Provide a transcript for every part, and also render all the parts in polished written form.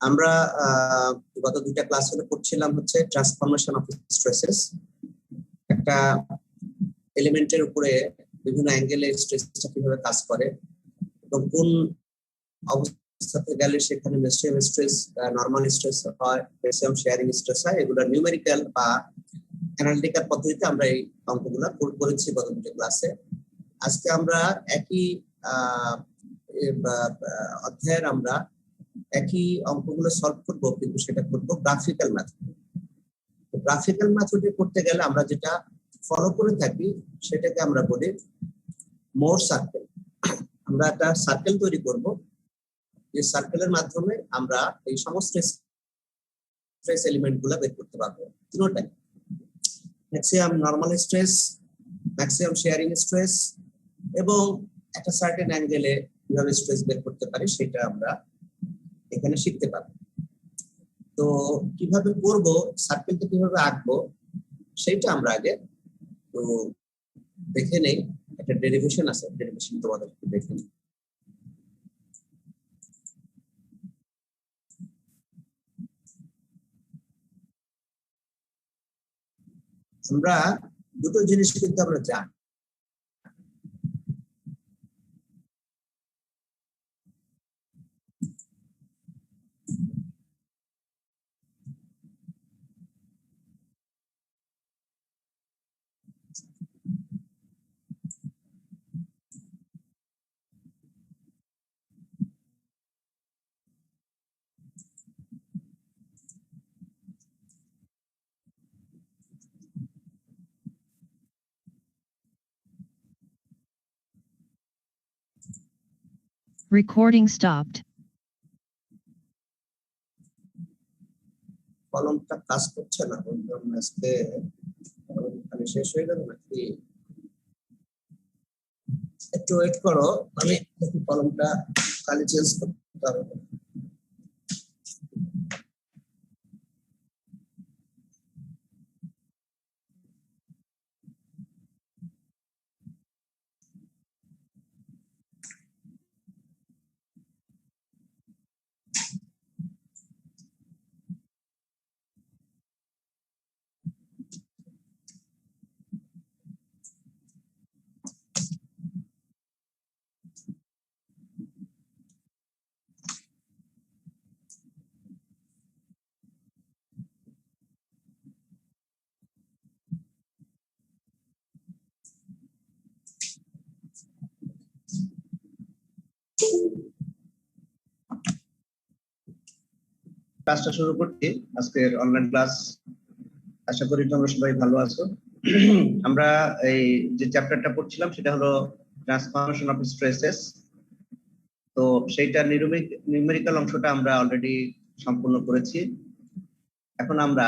আমরা গত দুইটা ক্লাস হলে পড়ছিলাম হচ্ছে ট্রান্সফরমেশন অফ স্ট্রেসেস। একটা এলিমেন্টের উপরে বিভিন্ন অ্যাঙ্গেলে স্ট্রেসটা কিভাবে কাজ করে এবং কোন অবস্থাতে গেলে সেখানে ম্যাক্সিমাম স্ট্রেস, নরমাল স্ট্রেস হয়, ম্যাক্সিমাম শেয়ারিং স্ট্রেস হয়। এগুলো নিউমেরিক্যাল বা অ্যানালিটিক্যাল পদ্ধতিতে আমরা এই অঙ্কগুলো করেছি গত দুটো ক্লাসে। আজকে আমরা একই অধ্যায়ের আমরা একই অঙ্কগুলো সলভ করব, কিন্তু সেটা করব গ্রাফিক্যাল মেথড। গ্রাফিক্যাল মেথডে করতে গেলে আমরা যেটা ফলো করে থাকি সেটাকে আমরা বলি মোর সার্কেল। আমরা একটা সার্কেল তৈরি করব, এই সার্কেলের মাধ্যমে আমরা এই সমস্ত স্ট্রেস এলিমেন্ট গুলা বের করতে পারবো। তিনটাই maximum normal stress, maximum shearing stress এবং একটা সার্টেন অ্যাঙ্গেলে কিভাবে স্ট্রেস বের করতে পারি সেটা আমরা এখানে শিখতে পারবো। তো কিভাবে করব, সার্কেলটা কিভাবে আঁকবো সেইটা আমরা আগে তো দেখে নেই। একটা ডেরিভেশন আছে, ডেরিভেশন তোমাদের দেখে নিই। আমরা দুটো জিনিস কিন্তু আমরা জানি। Recording stopped. কলমটা কাজ করছে না, বললাম আজকে খালি শেষ হয়ে যাবে নাকি? একটু ওয়েট করো, আমি কলমটা খালি চেঞ্জ করতে হবে। ক্লাসটা শুরু করছি, আজকের অনলাইন ক্লাস। আশা করি তোমরা সবাই ভালো আছো। আমরা এই যে চ্যাপ্টারটা পড়ছিলাম সেটা হলো ট্রান্সফরমেশন অফ স্ট্রেসেস। তো সেইটা নিউমেরিক্যাল অংশটা আমরা অলরেডি সম্পূর্ণ করেছি। এখন আমরা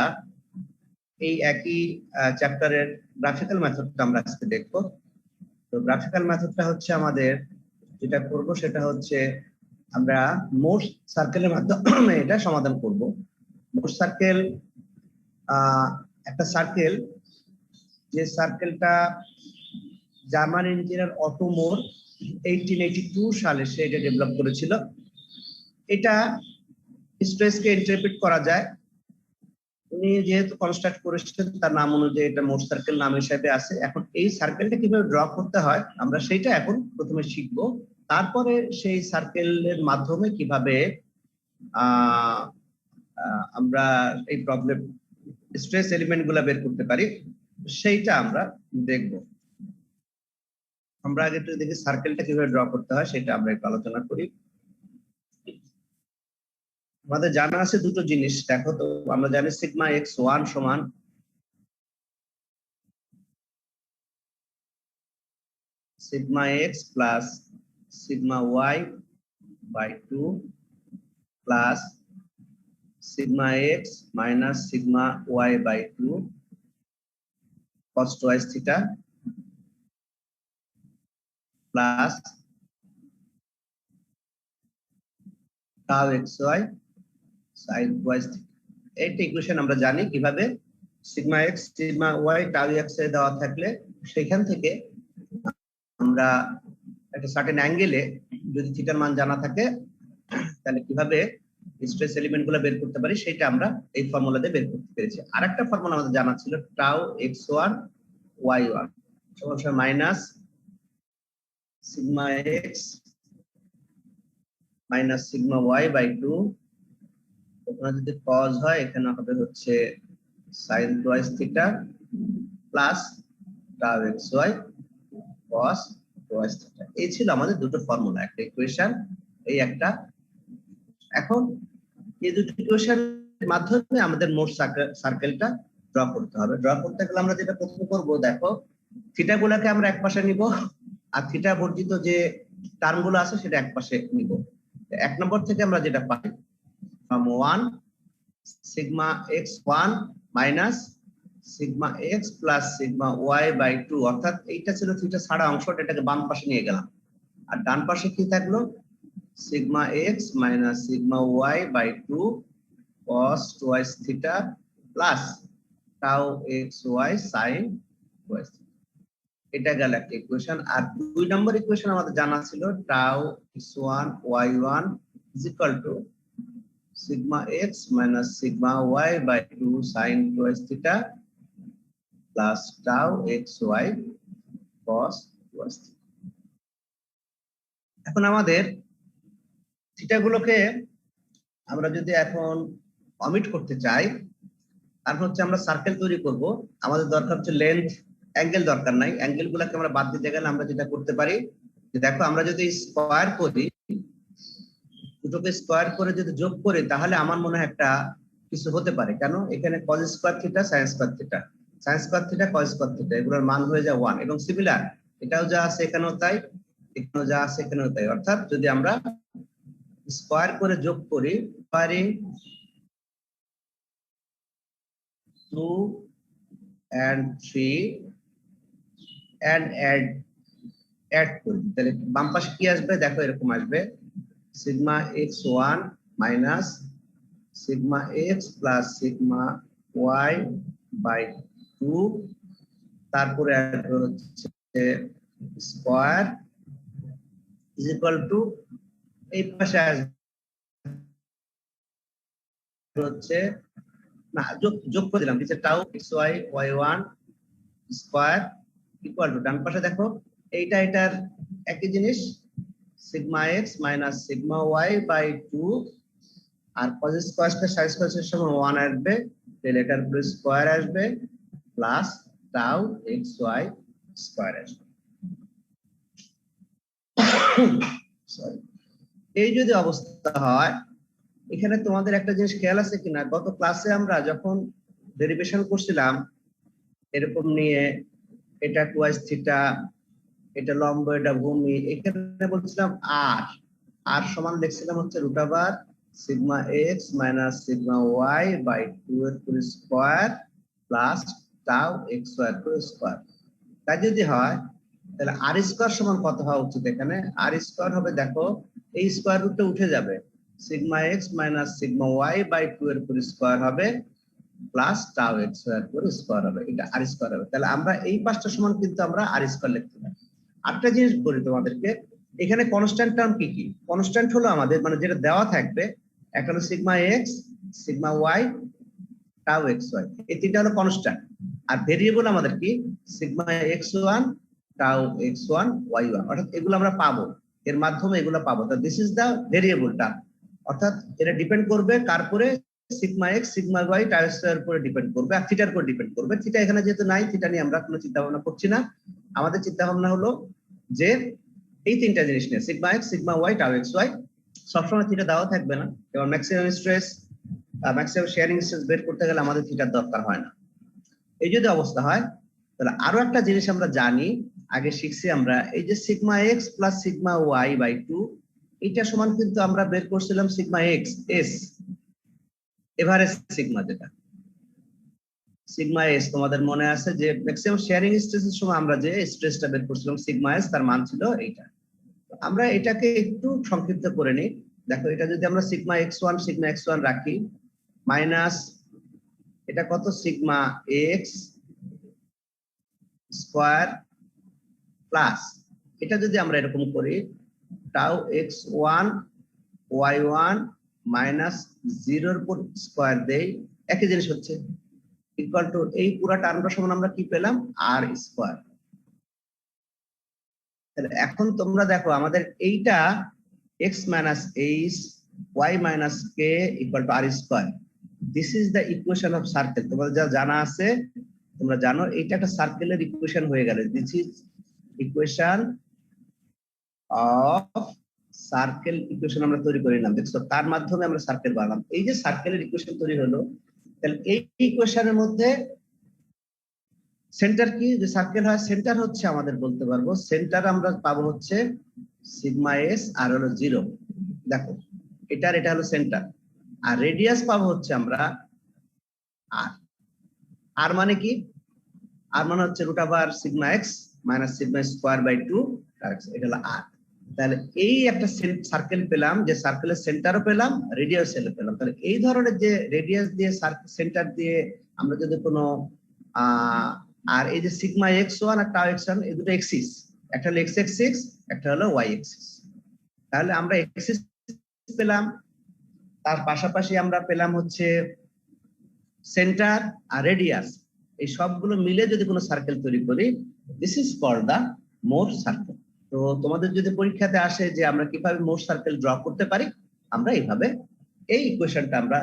এই একই চ্যাপ্টারের গ্রাফিক্যাল মেথডটা আমরা আজকে দেখব। তো গ্রাফিক্যাল মেথডটা হচ্ছে আমাদের যেটা করব সেটা হচ্ছে আমরা মোট সার্কেলের মাধ্যমে এটা সমাধান করব। মোট সার্কেল একটা সার্কেল, যে সার্কেলটা জার্মান ইঞ্জিনিয়ার অটো মোর 1882 সালে সে এটা ডেভেলপ করেছিল। এটা স্ট্রেসকে ইন্টারপ্রেট করা যায়, উনি যেহেতু কনস্ট্রাক্ট করেছেন তার নাম অনুযায়ী এটা মোট সার্কেল নাম হিসেবে আছে। এখন এই সার্কেলটা কিভাবে ড্র করতে হয় আমরা সেইটা এখন প্রথমে শিখব। তারপরে সেই সার্কেলের মাধ্যমে কিভাবে আমরা এই প্রবলেম স্ট্রেস এলিমেন্ট গুলা বের করতে পারি সেইটা আমরা দেখব। আমরা আগে একটু দেখি সার্কেলটা কিভাবে ড্র করতে হয় সেটা আমরা একটু আলোচনা করি। আমাদের জানা আছে দুটো জিনিস, দেখো তো। আমরা জানি সিগমা x1 সমান sigma x plus sigma y by 2 plus sigma x minus sigma y by 2 cos twice theta প্লাস tau xy sin twice theta। এইটা ইকুয়েশন আমরা জানি কিভাবে sigma x sigma y tau x এ দেওয়া থাকলে সেখান থেকে আমরা একটা সার্টেন অ্যাঙ্গেলে যদি থিটার মান জানা থাকে তাহলে কিভাবে স্ট্রেস এলিমেন্ট গুলো বের করতে পারি, সেটা আমরা এই ফর্মুলা দিয়ে বের করতে পেরেছি। আরেকটা ফর্মুলা আমাদের জানা ছিল, টাউ x1 y1 সমান minus sigma x minus sigma y by 2, ওখানে যদি cos হয় এখানে হবে হচ্ছে sin twice theta plus tau xy cos twice theta. এই ছিল আমাদের দুটো ফর্মুলা, একটা ইকুয়েশন, এই একটা। এখন এই দুটো ইকুয়েশনের মাধ্যমে আমাদের মোট সার্কেলটা ড্র করতে হবে। ড্র করতে গেলে আমরা যেটা প্রথমে করব, দেখো থিটা গুলাকে আমরা একপাশে নিব, আর থিটা বর্জিত যে টার্ম গুলো আছে সেটা একপাশে নিব। এক নম্বর থেকে আমরা যেটা পাই, from 1 sigma x1 minus sigma x plus sigma y by 2, অর্থাৎ এইটা ছিল থিটা ছাড়া অংশ, এটাকে বাম পাশে নিয়ে গেলাম। আর ডান পাশে কি থাকলো, sigma x minus sigma y by 2 cos twice theta plus tau xy sin twice theta। এটা গেল একটা ইকুয়েশন। আর দুই নম্বর ইকুয়েশন আমাদের জানা ছিল, tau x1 y1 is equal to sigma x minus sigma y by 2 sin twice theta plus tau xy cos twice theta। এখন আমাদের theta গুলোকে আমরা যদি এখন অমিট করতে চাই, তারপর হচ্ছে আমরা সার্কেল তৈরি করব। আমাদের দরকার হচ্ছে লেন্থ, অ্যাঙ্গেল দরকার নাই। অ্যাঙ্গেল গুলোকে আমরা বাদ দিতে গেলে আমরা যেটা করতে পারি, যে দেখো আমরা যদি স্কোয়ার করি, দুটোকে স্কোয়ার করে যদি যোগ করি, তাহলে আমার মনে হয় একটা কিছু হতে পারে। কেন, এখানে cos square theta sin square theta, sin square theta cos square theta, এগুলোর মান হয়ে যায় 1। এবং সিমিলার এটাও যা আছে এখানেও তাই, এখানেও যা আছে এখানেও তাই। অর্থাৎ যদি আমরা স্কোয়ার করে যোগ করি, স্কোয়ারিং 2 and 3 and add করি, তাহলে বাম পাশে কি আসবে, দেখো এরকম আসবে, sigma x1 minus sigma x plus sigma y by 2, তারপরে আসবে হচ্ছে স্কয়ার is equal to, এই পাশে আসবে হচ্ছে না, যোগ করে দিলাম, নিচে tau xy y1 square equal to, ডান পাশে দেখো এইটা এটার একই জিনিস, sigma x minus sigma y by 2, আর cos স্কয়ার কে sin স্কয়ারের সমান 1 আসবে, তাহলে এটার উপরে স্কয়ার আসবে প্লাস টাউ xy স্কয়ার আসবে। সরি, এই যদি অবস্থা হয়, এখানে তোমাদের একটা জিনিস খেয়াল আছে কিনা, গত ক্লাসে আমরা যখন ডেরিভেশন করছিলাম এরকম নিয়ে, এটা টুয়াইস থিটা, এটা লম্ব, এটা ভূমি, এখানে বলছিলাম আর আর সমান লিখছিলাম হচ্ছে root over sigma x minus sigma y by 2 এর পুরো square plus tau x square পুরো স্কয়ার। তাই যদি হয় তাহলে আর স্কয়ার সমান কত হওয়া উচিত, এখানে আর স্কয়ার হবে, দেখো এই স্কয়ার রুটটা উঠে যাবে, sigma x minus sigma y by 2 এর পুরো স্কয়ার হবে প্লাস টাউ এক্স স্কয়ার পুরো স্কয়ার হবে, এটা আর স্কয়ার হবে। তাহলে আমরা এই পাঁচটা সমান কিন্তু আমরা আর স্কয়ার লিখতে পারি। আরেকটা জিনিস বলি তোমাদেরকে, এখানে কনস্ট্যান্ট টার্ম কি কি, কনস্ট্যান্ট হলো আমাদের মানে যেটা দেওয়া থাকবে, একটা হলো sigma x, sigma y, tau x y, এই তিনটা হলো কনস্ট্যান্ট। আর ভেরিয়েবল আমাদের কি, sigma x one, tau x one, y one, অর্থাৎ এগুলো আমরা পাবো, এর মাধ্যমে এগুলো পাবো। তো this is the variable term, অর্থাৎ এটা ডিপেন্ড করবে কার উপরে, sigma x, sigma y, tau x y এর উপরে ডিপেন্ড করবে, আর থিটার উপর ডিপেন্ড করবে। থিটা এখানে যেহেতু নাই, থিটা নিয়ে আমরা কোনো চিন্তা ভাবনা করছি না। আমাদের চিন্তা ভাবনা হলো যে এই তিনটা জিনিস নিয়ে, sigma x, sigma y, tau x y, সবসময় থিটা দেওয়া থাকবে না, এবং maximum stress, maximum shearing stress বের করতে গেলে আমাদের থিটার দরকার হয় না। এই যদি অবস্থা হয়, তাহলে আরো একটা জিনিস আমরা জানি, আগে শিখছি আমরা, এই যে sigma x plus sigma y by 2, এটা সমান কিন্তু আমরা বের করছিলাম sigma x s, average sigma, যেটা সিগমা এস তোমাদের মনে আছে যে ম্যাক্সিমাম শেয়ারিং স্ট্রেসের সময় আমরা যে স্ট্রেসটা বের করছিলাম সিগমা এস, তার মান ছিল এইটা। আমরা এটাকে একটু সংক্ষিপ্ত করে নিই। দেখো এটা যদি আমরা সিগমা x1 সিগমা x1 রাখি, মাইনাস এটা কত, সিগমা এক্স স্কয়ার প্লাস, এটা যদি আমরা এরকম করি টাউ x1 y1 মাইনাস 0 উপর স্কয়ার দেই, একই জিনিস হচ্ছে, ইকুয়াল টু এই পুরো টার্মটা সমান আমরা কি পেলাম, আর স্কয়ার। তাহলে এখন তোমরা দেখো আমাদের এইটা x minus h y minus k equal to r square. This is the equation of circle. তোমাদের যা জানা আছে তোমরা জানো এইটা একটা সার্কেলের ইকুয়েশন হয়ে গেল। This is equation of circle equation আমরা তৈরি করে নিলাম। দেখছো তার মাধ্যমে আমরা সার্কেল বানালাম। এই যে সার্কেলের ইকুয়েশন তৈরি হলো, তাহলে এই ইকুয়েশনের মধ্যে সেন্টার কি, যে সার্কেল হয় সেন্টার হচ্ছে আমাদের বলতে পারবো সেন্টার আমরা পাবো হচ্ছে সিগমা এস আর হলো 0। দেখো এটা হলো সেন্টার, আর রেডিয়াস পাবো হচ্ছে আমরা আর। আর মানে কি, আর মানে হচ্ছে root over sigma x minus sigma square by 2, এটা হলো আর। তাহলে এই একটা সার্কেল পেলাম, যে সার্কেলের সেন্টারও পেলাম, রেডিয়াসও পেলাম। তাহলে এই ধরনের যে রেডিয়াস দিয়ে সেন্টার দিয়ে আমরা যদি কোনো আর এই যে সিগমা x1 আর টাউ x1 এই দুটো এক্সিস, একটা হলো x এক্সিস একটা হলো y এক্সিস। তাহলে আমরা এক্সিস পেলাম, তার পাশাপাশি আমরা পেলাম হচ্ছে সেন্টার আর রেডিয়াস, এই সবগুলো মিলে যদি কোনো সার্কেল তৈরি করি, this is called the Mohr circle. তো তোমাদের যদি পরীক্ষাতে আসে যে আমরা কিভাবে মোর সার্কেল ড্র করতে পারি, আমরা এইভাবে এই ইকুয়েশনটা আমরা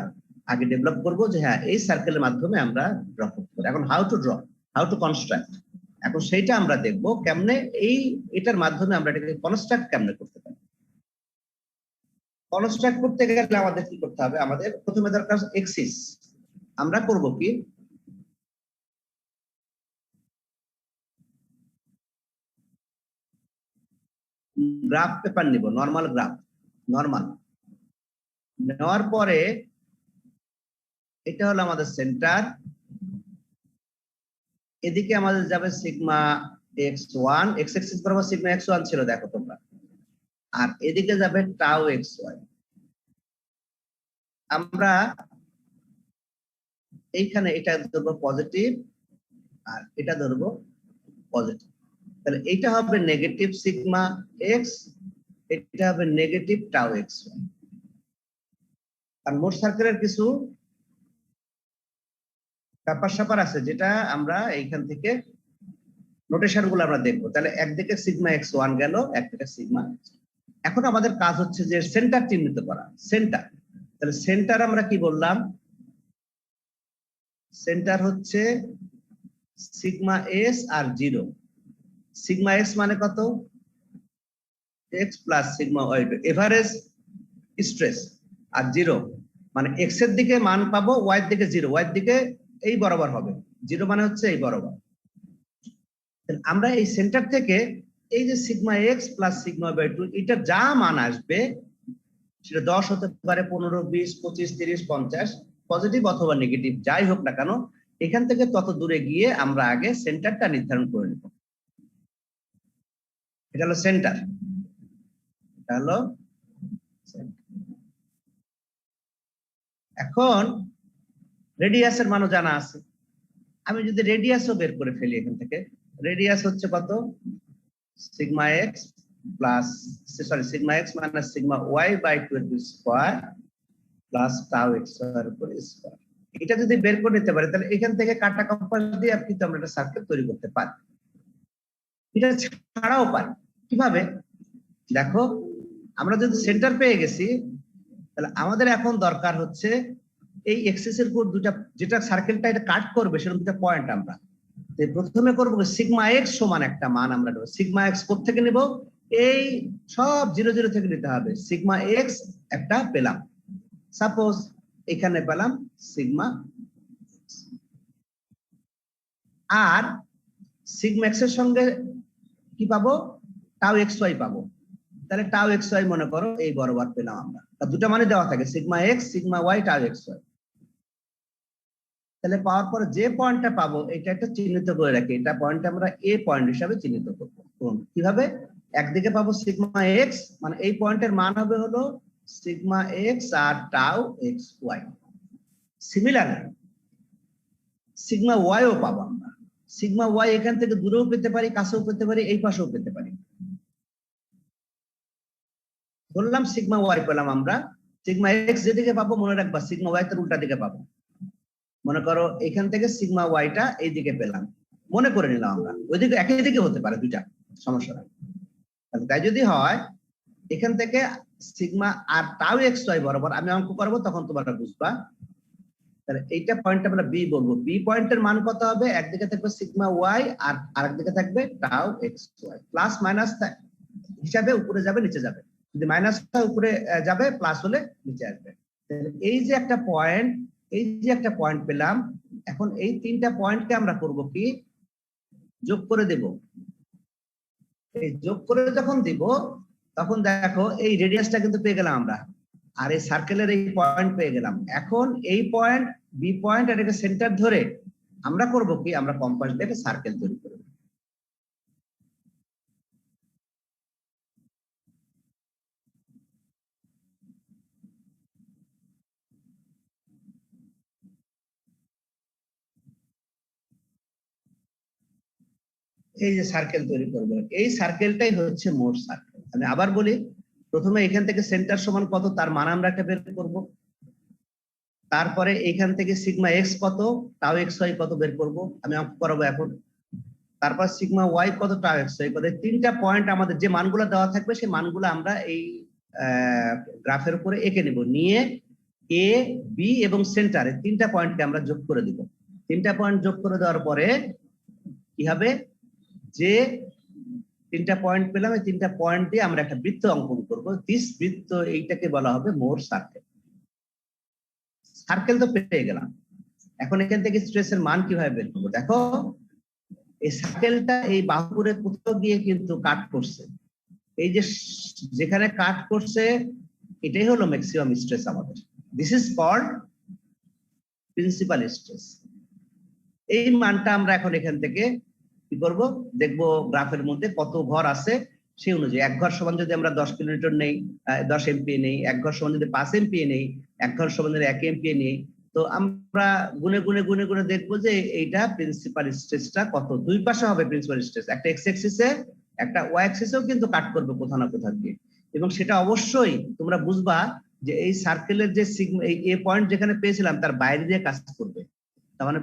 আগে ডেভেলপ করব, যে হ্যাঁ এই সার্কেলের মাধ্যমে আমরা ড্র করতে পারি। এখন how to draw, how to construct, এখন সেইটা আমরা দেখব কেমনে এটার মাধ্যমে আমরা এটাকে কনস্ট্রাক্ট কেমনে করতে পারি। কনস্ট্রাক্ট করতে গেলে আমাদের কি করতে হবে, আমাদের প্রথমে দরকার এক্সিস। আমরা করব কি, গ্রাফ পেপার নিব, নরমাল গ্রাফ, নরমাল নেওয়ার পরে এটা হলো আমাদের সেন্টার, এদিকে আমাদের যাবে সিগমা x1, x এক্সিস বরাবর সিগমা x1 ছিল দেখো তোমরা, আর এদিকে যাবে টাউ xy। আমরা এইখানে এটা ধরবো পজিটিভ আর এটা ধরবো পজিটিভ, তাহলে এটা হবে নেগেটিভ সিগমা x, এটা হবে নেগেটিভ টাউ xy। আর মোট সার্কেলের কিছু ব্যাপার স্যাপার আছে যেটা আমরা এইখান থেকে নোটেশন গুলো আমরা দেখবো। তাহলে একদিকে সিগমা x1 গেল, একদিকে সিগমা। এখন আমাদের কাজ হচ্ছে যে সেন্টার চিহ্নিত করা, সেন্টার। তাহলে সেন্টার আমরা কি বললাম, সেন্টার হচ্ছে সিগমা এস আর 0। সিগমা এক্স মানে কত, x plus sigma y, average stress. আর 0 মানে এক্স এর দিকে মান পাবো, ওয়াই এর দিকে 0, ওয়াই এর দিকে এই বরাবর হবে, 0 মানে হচ্ছে এই বরাবর। আমরা এই সেন্টার থেকে এই যে sigma x plus sigma by 2, এটা যা মান আসবে সেটা 10 হতে পারে, 15, 20, 25, 30, 50, পজিটিভ অথবা নেগেটিভ যাই হোক না কেন, এখান থেকে তত দূরে গিয়ে আমরা আগে সেন্টারটা নির্ধারণ করে নেব। এটা হলো সেন্টার, এটা হলো। এখন রেডিয়াসের মানও জানা আছে, আমি যদি রেডিয়াসও বের করে ফেলি এখান থেকে, রেডিয়াস হচ্ছে কত, sigma x plus sigma x minus sigma y by 2 square plus tau x এর উপর স্কয়ার। এটা যদি বের করে নিতে পারি, তাহলে এখান থেকে কাটা কম্পাস দিয়ে আপনি তো আমরা একটা সার্কেল তৈরি করতে পারি। এটা ছাড়াও পারি কিভাবে, দেখো আমরা যদি সেন্টার পেয়ে গেছি, তাহলে আমাদের এখন দরকার হচ্ছে এই এক্সিস এর উপর দুটা, যেটা সার্কেলটা এটা কাট করবে সেরকম দুটা পয়েন্ট। আমরা প্রথমে করবো সিগমা এক্স সমান একটা মান আমরা নেব। সিগমা এক্স কোথা থেকে নেব, এই সব 0, 0 থেকে নিতে হবে। সিগমা এক্স একটা পেলাম, সাপোজ এখানে পেলাম সিগমা, আর সিগমা এক্স এর সঙ্গে কি পাবো, টাউ এক্স ওয়াই পাবো। তাহলে টাউ এক্স ওয়াই মনে করো এই বরাবর পেলাম আমরা, দুটা মানে দেওয়া থাকে sigma x sigma y tau x y. তাহলে পাওয়ার পর যে পয়েন্টটা পাবো এটা একটা চিহ্নিত করে রাখি, এটা পয়েন্ট আমরা এ পয়েন্ট হিসাবে চিহ্নিত করবো। কিভাবে, একদিকে পাবো সিগমা এক্স, মানে এই পয়েন্টের মান হবে হলো সিগমা এক্স আর tau x y. Similarly sigma ওয়াইও পাবো আমরা, সিগমা ওয়াই এখান থেকে দূরেও পেতে পারি, কাছেও পেতে পারি, এই পাশেও পেতে পারি। ধরলাম সিগমা ওয়াই পেলাম আমরা, সিগমা এক্স যেদিকে পাবো মনে রাখবা সিগমা ওয়াই তার উল্টা দিকে পাবো। মনে করো এখান থেকে সিগমা ওয়াইটা এই দিকে পেলাম, মনে করে নিলাম আমরা, ওইদিকে একই দিকে হতে পারে, দুইটা সমস্যা নাই। তাই যদি হয় এখান থেকে সিগমা আর টাউ এক্স ওয়াই বরাবর আমি অঙ্ক করবো, তখন তোমরা বুঝবা। তাহলে এইটা পয়েন্ট আমরা বি বলবো। বি পয়েন্টের মান কত হবে? একদিকে থাকবে সিগমা ওয়াই আর আরেকদিকে থাকবে tau x y. Plus minus হিসাবে উপরে যাবে নিচে যাবে, যদি মাইনাসটা উপরে যাবে প্লাস হলে নিচে আসবে। এই যে একটা পয়েন্ট, এই যে একটা পয়েন্ট পেলাম, এখন এই তিনটা পয়েন্টকে আমরা করব কি যোগ করে দেব। এই যোগ করে যখন দিব তখন দেখো এই রেডিয়াসটা কিন্তু পেয়ে গেলাম আমরা, আর এই সার্কেলের এই পয়েন্ট পেয়ে গেলাম। এখন এই পয়েন্ট বি পয়েন্ট আর এটাকে সেন্টার ধরে আমরা করব কি, আমরা কম্পাস দিয়ে একটা সার্কেল তৈরি করব। এই যে সার্কেল তৈরি করবো, এই সার্কেলটাই হচ্ছে মোট সার্কেল। আমি আবার বলি, প্রথমে এখান থেকে সেন্টার সমান কত তার মান আমরা একটা বের করব, তারপরে এখান থেকে সিগমা এক্স কত, টাউ এক্স ওয়াই কত বের করব, আমি অঙ্ক করাবো এখন। তারপর সিগমা ওয়াই কত, টাউ এক্স ওয়াই কত, তিনটা পয়েন্ট আমাদের যে মানগুলো দেওয়া থাকবে সেই মানগুলো আমরা এই গ্রাফের উপরে এঁকে নেব, নিয়ে এ বি এবং সেন্টারে তিনটা পয়েন্টকে আমরা যোগ করে দিব। তিনটা পয়েন্ট যোগ করে দেওয়ার পরে কি হবে, যে তিনটা পয়েন্ট পেলাম, এই তিনটা পয়েন্ট দিয়ে আমরা একটা বৃত্ত অঙ্কন করব। দিস বৃত্ত, এইটাকে বলা হবে মোট সার্কেল। সার্কেল তো পেয়ে গেলাম, এখন এখান থেকে স্ট্রেসের মান কিভাবে বের করবো? দেখো এই সার্কেলটা এই বাহুরে কোথাও গিয়ে কিন্তু কাট করছে, এই যে যেখানে কাট করছে এটাই হলো ম্যাক্সিমাম স্ট্রেস আমাদের। This is called principal stress. এই মানটা আমরা এখন এখান থেকে কি করব, দেখবো গ্রাফের মধ্যে কত ঘর আছে সেই অনুযায়ী। এক ঘর সমান যদি আমরা 10 কিলোমিটার নেই, 10 এমপিএ নেই, এক ঘর সমান যদি 5 এমপিএ নেই, এক ঘর সমান যদি 1 এমপিএ নেই, তো আমরা গুনে গুনে গুনে গুনে দেখবো যে এইটা প্রিন্সিপাল স্ট্রেসটা কত। দুই পাশে হবে প্রিন্সিপাল স্ট্রেস, একটা এক্স অ্যাক্সিসে একটা ওয়াই অ্যাক্সিসেও কিন্তু কাট করবে কোথাও না কোথাও দিয়ে। এবং সেটা অবশ্যই তোমরা বুঝবা যে এই সার্কেলের যে সিগমা এই এ পয়েন্ট যেখানে পেয়েছিলাম তার বাইরে দিয়ে কাজ করবে। তার মানে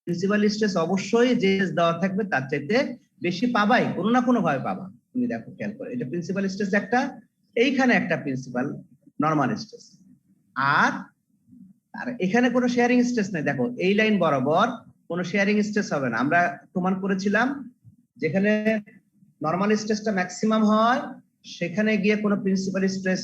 প্রিন্সিপাল স্ট্রেস অবশ্যই যে দেওয়া থাকবে তার চাইতে বেশি পাবাই, কোনো না কোনো ভাবে পাবা। তুমি দেখো খেয়াল করে, এটা প্রিন্সিপাল স্ট্রেস একটা, এইখানে একটা প্রিন্সিপাল নরমাল স্ট্রেস, আর এখানে কোনো শেয়ারিং স্ট্রেস নাই। দেখো এই লাইন বরাবর কোনো শেয়ারিং স্ট্রেস হবে না। আমরা প্রমাণ করেছিলাম যেখানে নরমাল স্ট্রেসটা ম্যাক্সিমাম হয় সেখানে গিয়ে কোনো প্রিন্সিপাল স্ট্রেস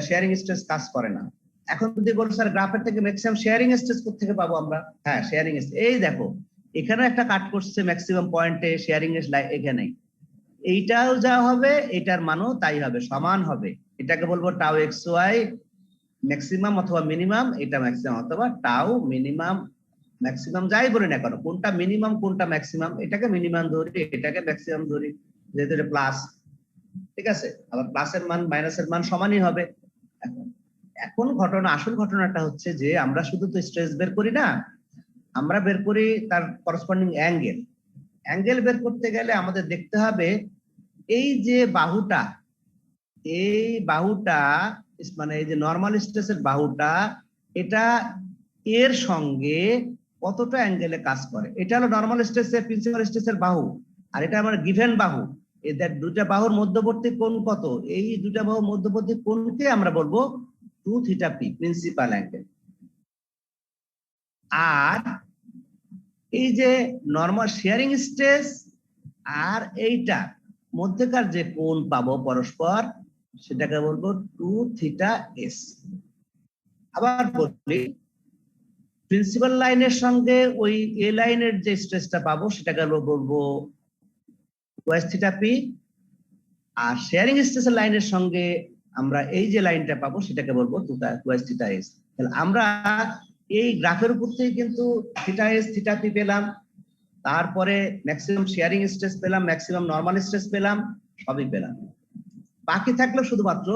শেয়ারিং স্ট্রেস কাজ করে না। এখন যদি বলো স্যার গ্রাফের থেকে ম্যাক্সিমাম শেয়ারিং স্ট্রেস কোথা থেকে পাবো আমরা? হ্যাঁ, শেয়ারিং স্ট্রেস, এই দেখো এখানে একটা কাট করছে ম্যাক্সিমাম পয়েন্টে, শেয়ারিং এখানে, এইটাও যা হবে এটার মানও তাই হবে, সমান হবে। এটাকে বলবো টাউ এক্স ওয়াই ম্যাক্সিমাম অথবা মিনিমাম, এটা ম্যাক্সিমাম অথবা টাউ মিনিমাম ম্যাক্সিমাম, যাই বলি না কেন, কোনটা মিনিমাম কোনটা ম্যাক্সিমাম, এটাকে মিনিমাম ধরি এটাকে ম্যাক্সিমাম ধরি, যেহেতু এটা প্লাস, ঠিক আছে। আবার প্লাসের মান মাইনাসের মান সমানই হবে। এখন ঘটনা, আসল ঘটনাটা হচ্ছে যে আমরা শুধু তো স্ট্রেস বের করি না, আমরা বের করি তার করসপন্ডিং অ্যাঙ্গেল। অ্যাঙ্গেল বের করতে গেলে আমাদের দেখতে হবে এই যে বাহুটা, এই বাহুটা মানে এই যে নরমাল স্ট্রেসের বাহুটা, এটা এর সঙ্গে কতটা অ্যাঙ্গেলে কাজ করে। এটা হলো নরমাল স্ট্রেসের প্রিন্সিপাল স্ট্রেসের বাহু, আর এটা আমার গিভেন বাহু। এদের দুটা বাহুর মধ্যবর্তী কোণ কত, এই দুটা বাহুর মধ্যবর্তী কোণকে আমরা বলবো 2θp প্রিন্সিপাল অ্যাঙ্গেল। আর এই যে নরমাল শেয়ারিং স্ট্রেস আর এইটা মধ্যকার যে কোণ পাবো পরস্পর, সেটাকে বলবো 2θs। আবার বলি, প্রিন্সিপাল লাইনের সঙ্গে ওই এ লাইনের যে স্ট্রেসটা পাবো সেটাকে বলবো cos θp, আর শেয়ারিং স্ট্রেসের লাইনের সঙ্গে আমরা এই যে লাইনটা পাবো সেটাকে বলবো cos θs। তাহলে আমরা এই গ্রাফের উপর থেকে কিন্তু θs θp পেলাম, তারপরে ম্যাক্সিমাম শেয়ারিং স্ট্রেস পেলাম, ম্যাক্সিমাম নরমাল স্ট্রেস পেলাম, সবই পেলাম। বাকি থাকলো শুধুমাত্র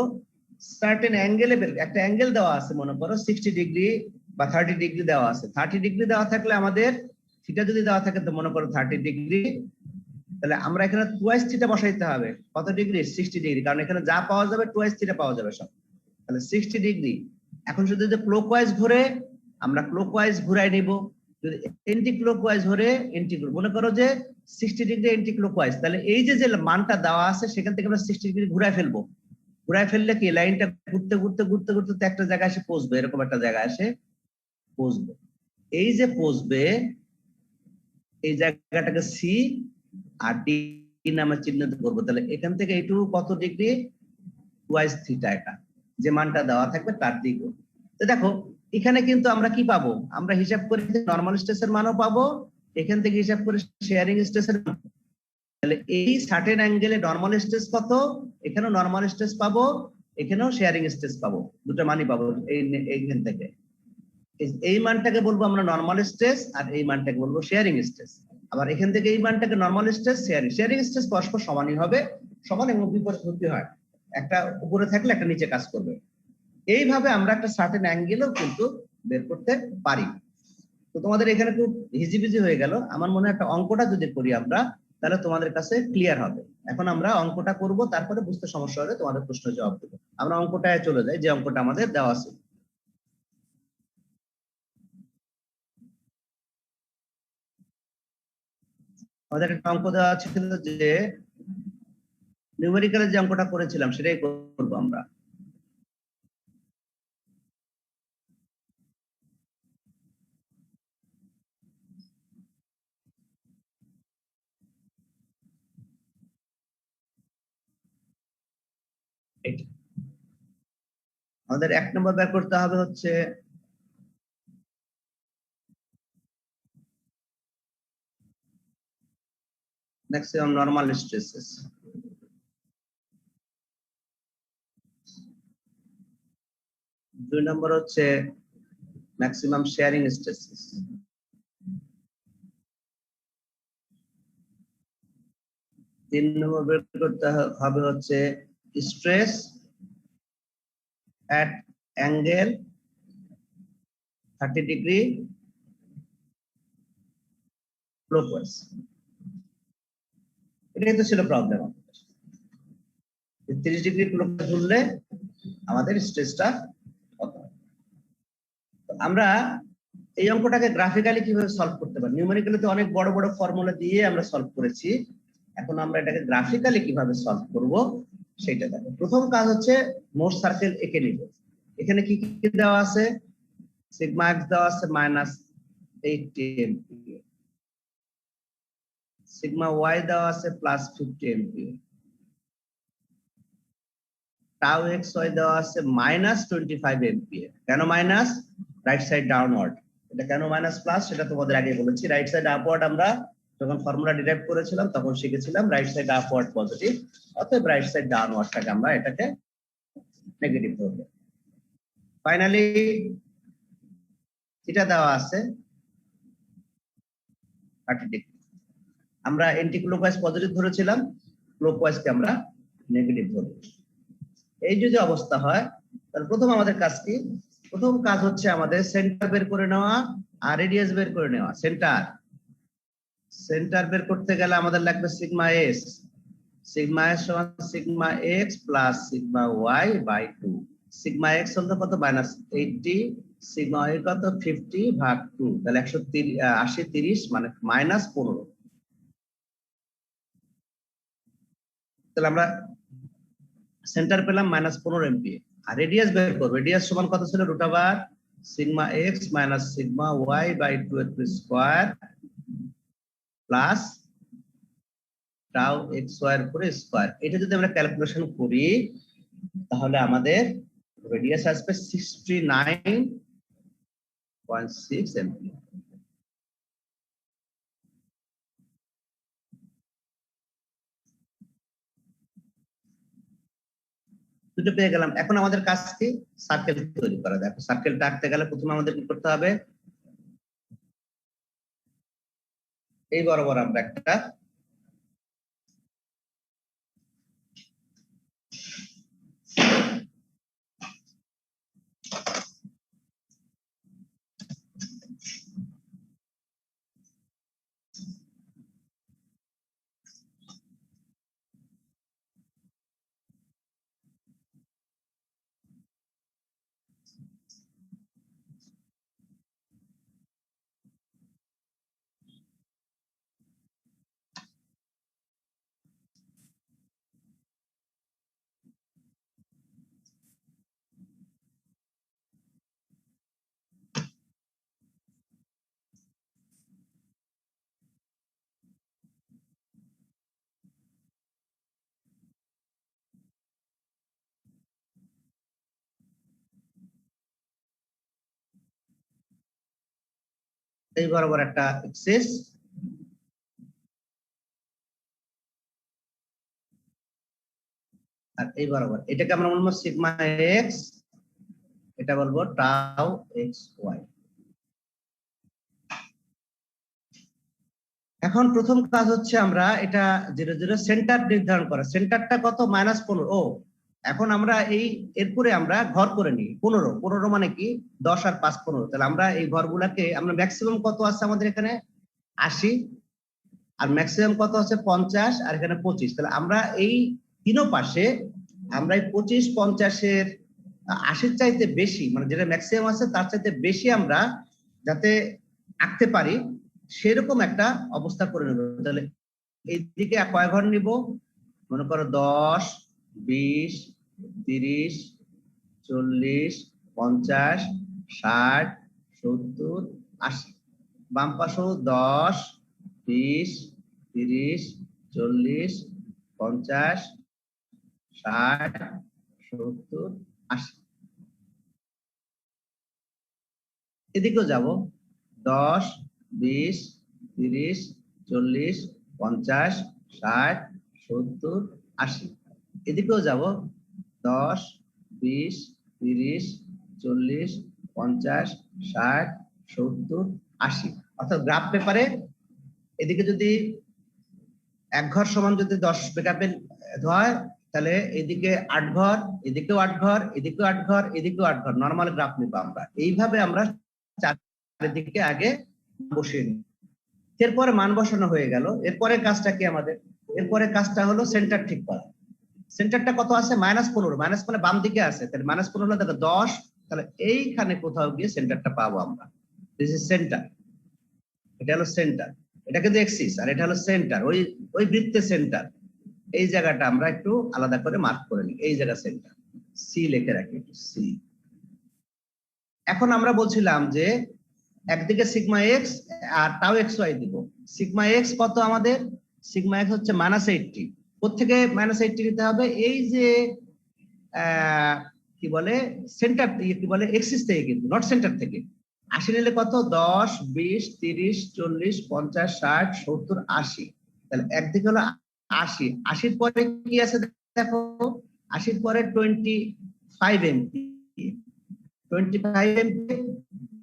সার্টেন অ্যাঙ্গেলে, একটা অ্যাঙ্গেল দেওয়া আছে, মনে করো 60 ডিগ্রি বা 30 ডিগ্রি দেওয়া আছে। 30 ডিগ্রি দেওয়া থাকলে আমাদের থিটা যদি দেওয়া থাকে তো মনে করো 30 ডিগ্রি, তাহলে আমরা এখানে টুয়াইস থিটা বসাইতে হবে। কত ডিগ্রি? 60 ডিগ্রি, কারণ এখানে যা পাওয়া যাবে টুয়াইস থিটা পাওয়া যাবে সব। তাহলে 60 ডিগ্রি। এখন শুধু যদি ক্লকওয়াইজ ঘুরে আমরা ক্লকওয়াইজ ঘুরাই নিব, যদি এন্টি ক্লকওয়াইজ ঘুরে এন্টি ক্লক, মনে করো যে 60 ডিগ্রি এন্টি ক্লকওয়াইজ, তাহলে এই যে যে মানটা দেওয়া আছে সেখান থেকে আমরা 60 ডিগ্রি ঘুরাই ফেলবো। ঘুরাই ফেললে কি লাইনটা ঘুরতে ঘুরতে ঘুরতে ঘুরতে তো একটা জায়গায় এসে পৌঁছবে, এরকম একটা জায়গায় এসে পৌঁছবে। এই যে পৌঁছবে এই জায়গাটাকে সি আর ডি নামে চিহ্নিত করবো। তাহলে এখান থেকে এইটু কত ডিগ্রি, টুয়াইস থিটা, এটা যে মানটা দেওয়া থাকবে তার দিক। তো দেখো এখানে কিন্তু আমরা কি পাবো, আমরা হিসাব করে নরমাল স্ট্রেসের মানও পাবো, এখান থেকে হিসাব করে শেয়ারিং স্ট্রেসের। তাহলে এই সার্টেন অ্যাঙ্গেলে নরমাল স্ট্রেস কত, এখানেও নরমাল স্ট্রেস পাবো, এখানেও শেয়ারিং স্ট্রেস পাবো, দুটো মানই পাবো এইখান থেকে। এই মানটাকে বলবো আমরা নরমাল স্ট্রেস আর এই মানটাকে বলবো শেয়ারিং স্ট্রেস। আবার এখান থেকে এই মানটাকে নরমাল স্ট্রেস, শেয়ারিং স্ট্রেস পরস্পর সমানই হবে, সমান এবং বিপরীতমুখী হয়, একটা উপরে থাকলে একটা নিচে কাজ করবে। এইভাবে আমরা একটা সার্টেন অ্যাঙ্গেলও কিন্তু বের করতে পারি। তো তোমাদের এখানে খুব হিজিবিজি হয়ে গেল, আমার মনে হয় একটা অঙ্কটা যদি করি আমরা তাহলে তোমাদের কাছে ক্লিয়ার হবে। এখন আমরা অঙ্কটা করব, তারপরে বুঝতে সমস্যা হলে তোমাদের প্রশ্নের জবাব দেবো। আমরা অঙ্কটায় চলে যাই, যে অঙ্কটা আমাদের দেওয়া আছে। আমাদের একটা অঙ্ক দেওয়া ছিল যে নিউমেরিক্যাল যে অঙ্কটা করেছিলাম সেটাই করবো আমরা। আমাদের 1 নম্বর বের করতে হবে হচ্ছে ম্যাক্সিমাম নরমাল স্ট্রেসেস। 2 নম্বর হচ্ছে ম্যাক্সিমাম শেয়ারিং স্ট্রেসেস। 3 নম্বর বের করতে হবে হচ্ছে stress at angle 30 degree clockwise। এটাই তো ছিল প্রবলেম, 30 ডিগ্রি ক্লকওয়াইজ ঘুরলে আমাদের স্ট্রেসটা কত। আমরা এই অঙ্কটাকে গ্রাফিক্যালি কিভাবে সলভ করতে পারি, নিউমেরিক্যালি তো অনেক বড় বড় ফর্মুলা দিয়ে আমরা সলভ করেছি, এখন আমরা এটাকে গ্রাফিক্যালি কিভাবে সলভ করব সেটা দেখো। প্রথম কাজ হচ্ছে মোট সার্কেল এঁকে নিব। এখানে কি কি দেওয়া আছে, সিগমা এক্স দেওয়া আছে -80 এমপিএ, সিগমা ওয়াই দেওয়া আছে +50 এমপিএ, টাউ এক্স ওয়াই দেওয়া আছে -25 এমপিএ। কেন মাইনাস, রাইট সাইড ডাউনওয়ার্ড। এটা কেন মাইনাস প্লাস সেটা তোমাদের আগে বলেছি, রাইট সাইড আপওয়ার্ড আমরা যখন ফর্মুলা ডিরাইভ করেছিলাম তখন শিখেছিলাম রাইট সাইড আপওয়ার্ড পজিটিভ, অতএব রাইট সাইড ডাউনওয়ার্ডটাকে আমরা এটাকে নেগেটিভ করব। ফাইনালি এটা দেওয়া আছে 30 ডিগ্রি। আমরা এন্টি ক্লকওয়াইজ পজিটিভ ধরেছিলাম, ক্লকওয়াইজকে আমরা নেগেটিভ ধরব। এই যদি অবস্থা হয় তাহলে প্রথম আমাদের কাজ কি, প্রথম কাজ হচ্ছে আমাদের সেন্টার বের করে নেওয়া আর রেডিয়াস বের করে নেওয়া। সেন্টার বের করতে গেলে আমাদের লাগবে সিগমা এস, সিগমা এস সমান sigma x plus sigma y by 2। Sigma x হলো কত, -80, সিগমা ওয়াই কত 50 ভাগ 2, তাহলে 180 30 মানে -15। তাহলে আমরা সেন্টার পেলাম -15 এমপিএ। আর রেডিয়াস বের করব, রেডিয়াস সমান কত ছিল, √, sigma x minus sigma y by 2 এর square plus tau x y এর উপরে স্কয়ার। এটা যদি আমরা ক্যালকুলেশন করি তাহলে আমাদের রেডিয়াস আসবে 69.6 এমপিএ। দুটো পেয়ে গেলাম। এখন আমাদের কাজ কি, সার্কেল তৈরি করা। দেখো সার্কেলটা আঁকতে গেলে প্রথমে আমাদের কি করতে হবে, এই বরাবর আমরা একটা এই বরাবর একটা এক্সিস, আর এই বরাবর এটাকে আমরা বলবো সিগমা এক্স, এটা বলবো টাউ এক্স ওয়াই। এখন প্রথম কাজ হচ্ছে আমরা এটা 0 0 সেন্টার নির্ধারণ করা। সেন্টারটা কত? -15। ও এখন আমরা এই এরপরে আমরা ঘর করে নিই 15। 15 মানে কি 10 আর 5 15। তাহলে আমরা এই ঘরগুলাকে আমরা ম্যাক্সিমাম কত আছে আমাদের এখানে 80, আর ম্যাক্সিমাম কত আছে 50, আর এখানে 25। তাহলে আমরা এই তিনো পাশে আমরা এই 25 50 এর 80 চাইতে বেশি, মানে যেটা ম্যাক্সিমাম আছে তার চাইতে বেশি আমরা যাতে আঁকতে পারি সেরকম একটা অবস্থা করে নেব। তাহলে এইদিকে কয় ঘর নিব? মনে করো 10 20 30 40 50 60 70 80। বাম পাশেও 10 20 30 40 50 60 70 80। এদিকেও যাব 10 20 30 40 50 60 70 80। এদিকেও যাব 10 20 30 40 50 60 70 80। অর্থাৎ গ্রাফ পেপারে এদিকে যদি এক ঘর সমান যদি 10 মেগাপিল হয়, তাহলে এদিকে 8 ঘর, এদিকেও 8 ঘর, এদিকেও 8 ঘর, এদিকেও 8 ঘর, নরমাল গ্রাফ নিব আমরা। এইভাবে আমরা চারিদিকে আগে বসিয়ে নিই। এরপরে মান বসানো হয়ে গেল। এরপরে কাজটা কি আমাদের? এরপরে কাজটা হলো সেন্টার ঠিক করা। সেন্টারটা কত আছে? -15। মাইনাস মানে বাম দিকে আছে, তাহলে -15 হলো দেখো 10। তাহলে এইখানে কোথাও গিয়ে সেন্টারটা পাবো আমরা। This is centre. এটা হলো সেন্টার, এটা কিন্তু এক্সিস, আর এটা হলো সেন্টার, ওই বৃত্তের সেন্টার। এই জায়গাটা আমরা একটু আলাদা করে মার্ক করে নিই। এই জায়গা সেন্টার, সি লিখে রাখি একটু সি। এখন আমরা বলছিলাম যে একদিকে সিগমা এক্স আর টাউ এক্স ওয়াই দিব। সিগমা এক্স কত আমাদের? সিগমা এক্স হচ্ছে -80। কোত্থেকে -80 নিতে হবে? এই যে কি বলে সেন্টার থেকে, কি বলে এক্সিস থেকে, কিন্তু নট সেন্টার থেকে। 80 নিলে কত? 10 20 30 40 50 60 70 80। তাহলে একদিকে হলো 80। 80 পরে কি আছে দেখো? 80 পরে 25 এমপি। 25 MP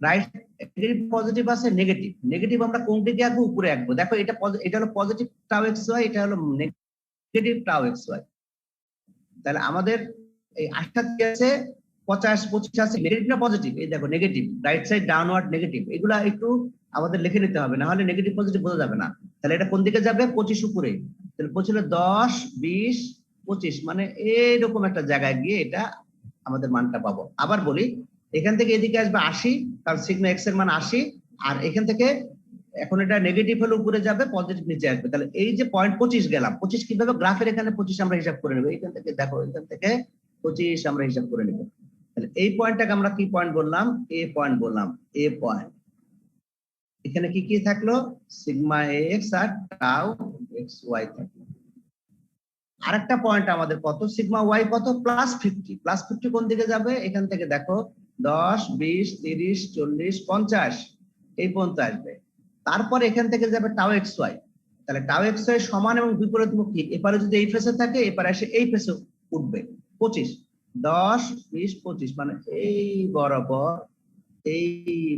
right. পজিটিভ আছে, নেগেটিভ। নেগেটিভ আমরা কোন দিকে আঁকবো? উপরে আঁকবো। দেখো এটা এটা হলো পজিটিভ টাউ এক্স ওয়াই, এটা হলো নেগেটিভ টাউ এক্স ওয়াই। তাহলে আমাদের এই 8টা কি আছে? 50 25 আছে, নেগেটিভ না পজিটিভ? এই দেখো negative, right side downward negative. এগুলা একটু আমাদের লিখে নিতে হবে, না হলে নেগেটিভ পজিটিভ বোঝা যাবে না। তাহলে এটা কোন দিকে যাবে? 25 উপরে। তাহলে 25 হলো 10 20 25, মানে এইরকম একটা জায়গায় গিয়ে এটা আমাদের মানটা পাবো। আবার বলি, এখান থেকে এদিকে আসবে 80, কারণ সিগমা এক্স এর মান 80। আর এখান থেকে এখন এটা নেগেটিভ হলে উপরে যাবে, পজিটিভ নিচে আসবে। তাহলে এই যে পয়েন্ট 25 গেলাম, 25 কিভাবে? গ্রাফের এখানে 25 আমরা হিসাব করে নেব। এখান থেকে দেখো, এখান থেকে 25 আমরা হিসাব করে নেব। তাহলে এই পয়েন্টটাকে আমরা কি পয়েন্ট বললাম? এ পয়েন্ট বললাম। এ পয়েন্ট। এখানে কি কি থাকলো? সিগমা এক্স আর টাউ এক্স ওয়াই থাকলো। আরেকটা পয়েন্ট আমাদের কত? সিগমা ওয়াই কত? +50। +50 কোন দিকে যাবে? এখান থেকে দেখো 10 20 30 40 50, এই পর্যন্ত আসবে। তারপর এখান থেকে যাবে টাউ এক্স ওয়াই। তাহলে টাউ এক্স ওয়াই সমান এবং বিপরীতমুখী। এপারে যদি এই ফেসে থাকে, এপারে এসে এই ফেসে উঠবে। 25 10 20 25, মানে এই বরাবর, এই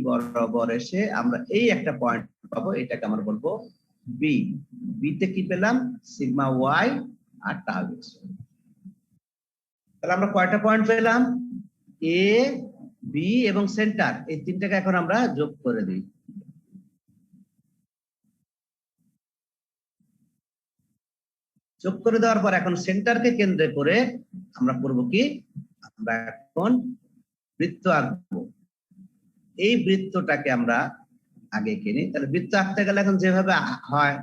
বরাবর এসে আমরা এই একটা পয়েন্ট পাবো। এটাকে আমরা বলবো বি। বিতে কি পেলাম? সিগমা ওয়াই আর টাউ এক্স। তাহলে আমরা কয়টা পয়েন্ট পেলাম? এ বি এবং সেন্টার, এই তিনটাকে এখন আমরা যোগ করে দিই। যোগ করে দেওয়ার পর এখন সেন্টারকে কেন্দ্র করে আমরা করব কি? আমরা এখন বৃত্ত আঁকবো। এই বৃত্তটাকে আমরা আগে কিনি। তাহলে বৃত্ত আঁকতে গেলে এখন যেভাবে হয়,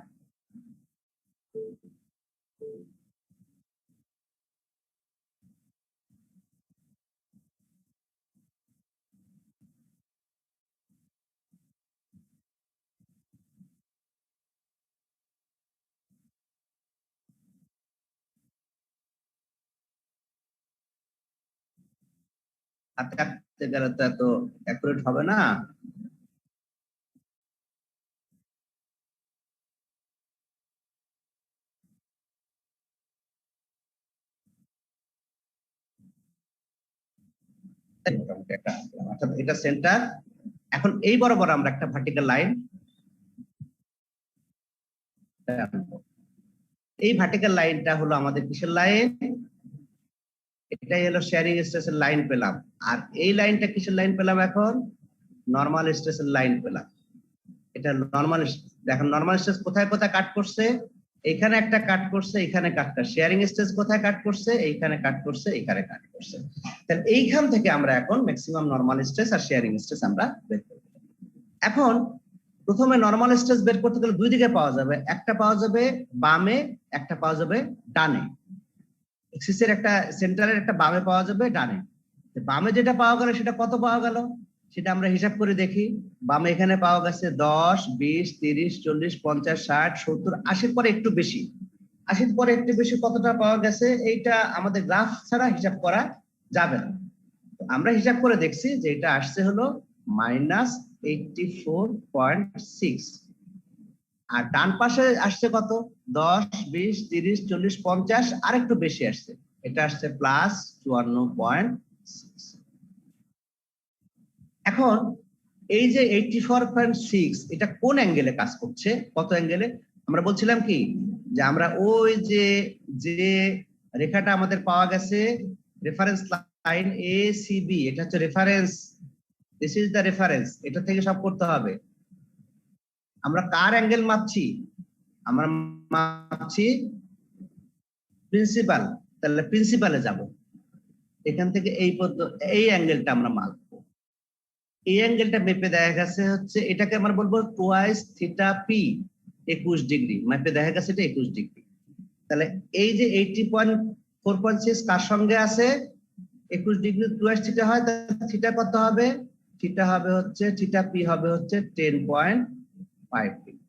আঁকতে গেলে তো এত অ্যাকুরেট হবে না। মোটামুটি একটা অর্থাৎ এটা সেন্টার। এখন এই বরাবর আমরা একটা ভার্টিক্যাল লাইন, এই ভার্টিক্যাল লাইনটা হলো আমাদের কিসের লাইন, এটাই হলো শেয়ারিং স্ট্রেসের লাইন পেলাম। আর এই লাইনটা কিসের লাইন পেলাম, এখন নরমাল স্ট্রেসের লাইন পেলাম। এটা নরমাল, দেখেন নরমাল স্ট্রেস কোথায় কোথায় কাট করছে, এখানে একটা কাট করছে, এখানে কাট করছে। শেয়ারিং স্ট্রেস কোথায় কাট করছে, এইখানে কাট করছে, এইখানে কাট করছে। তাহলে এইখান থেকে আমরা এখন ম্যাক্সিমাম নরমাল স্ট্রেস আর শেয়ারিং স্ট্রেস আমরা বের করব। এখন প্রথমে নরমাল স্ট্রেস বের করতে গেলে দুই দিকে পাওয়া যাবে, একটা পাওয়া যাবে বামে, একটা পাওয়া যাবে ডানে। এক্সিসের একটা সেন্টারের একটা বামে পাওয়া যাবে, ডানে। বামে যেটা পাওয়া গেল সেটা কত পাওয়া গেল, সেটা আমরা হিসাব করে দেখি। বামে এখানে পাওয়া গেছে 10, 20, 30, 40, 50, 60, 70, 80 পরে একটু বেশি। 80 পরে একটু বেশি কতটা পাওয়া গেছে, এইটা আমাদের গ্রাফ ছাড়া হিসাব করা যাবে না। আমরা হিসাব করে দেখছি যে এটা আসছে হলো -84.6। আর ডান পাশে আসছে কত, 10, 20, 30, 40, 50, আর একটু বেশি আসছে, এটা আসছে +54.6। এখন এই যে 84.6 এটা কোন অ্যাঙ্গেলে কাজ করছে, কত অ্যাঙ্গেলে? আমরা বলছিলাম কি যে আমরা ওই যে যে রেখাটা আমাদের পাওয়া গেছে, রেফারেন্স লাইন ACB, এটা হচ্ছে reference, this is the reference, এটা থেকে সব করতে হবে। আমরা কার অ্যাঙ্গেল মাপছি, আমরা মাপছি প্রিন্সিপাল। তাহলে প্রিন্সিপালে যাব, এখান থেকে এই পর্যন্ত এই অ্যাঙ্গেলটা আমরা মাপবো। এই অ্যাঙ্গেলটা মেপে দেখা গেছে হচ্ছে, এটাকে আমরা বলবো টুয়াইস থিটা পি, 21 ডিগ্রি মেপে দেখা গেছে এটা 21 ডিগ্রি। তাহলে এই যে 80.4.6 কার সঙ্গে আছে, 21 ডিগ্রি টুয়াইস থিটা হয়, তাহলে থিটা কত হবে, থিটা হবে হচ্ছে, থিটা পি হবে হচ্ছে 10.5 ডিগ্রি।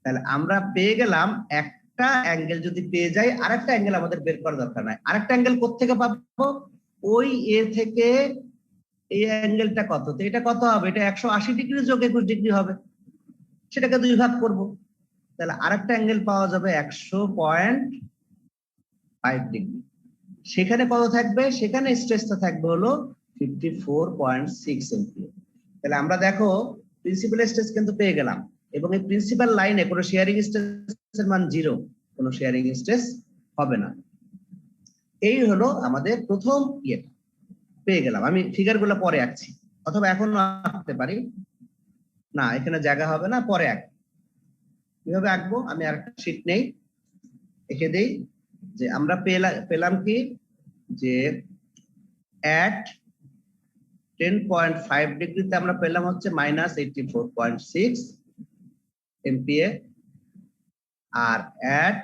তাহলে আমরা পেয়ে গেলাম একটা অ্যাঙ্গেল। যদি পেয়ে যাই, আরেকটা অ্যাঙ্গেল আমাদের বের করার দরকার নাই। আরেকটা অ্যাঙ্গেল কোত্থেকে পাবো, ওই এ থেকে এই অ্যাঙ্গেলটা কত, তো এটা কত হবে, এটা 180 ডিগ্রি যোগ 21 ডিগ্রি হবে, সেটাকে দুই ভাগ করব। তাহলে আরেকটা অ্যাঙ্গেল পাওয়া যাবে 100.5 ডিগ্রি। সেখানে কত থাকবে, সেখানে স্ট্রেসটা থাকবে হলো 54.6 এমপিএ। তাহলে আমরা দেখো প্রিন্সিপাল স্ট্রেস কিন্তু পেয়ে গেলাম, এবং এই প্রিন্সিপাল লাইনে কোনো শেয়ারিং স্ট্রেসের মান 0, কোনো শেয়ারিং স্ট্রেস হবে না। এই হলো আমাদের প্রথম ইয়েটা পেয়ে গেলাম। আমি ফিগারগুলো পরে আঁকছি, অথবা এখন আঁকতে পারি, না এখানে জায়গা হবে না, পরে আঁক। কিভাবে আঁকবো, আমি আরেকটা শীট নেই, এঁকে দেই। যে আমরা পেলাম কি, যে at 10.5 ডিগ্রিতে আমরা পেলাম হচ্ছে -84.6 এমপিএ, আর at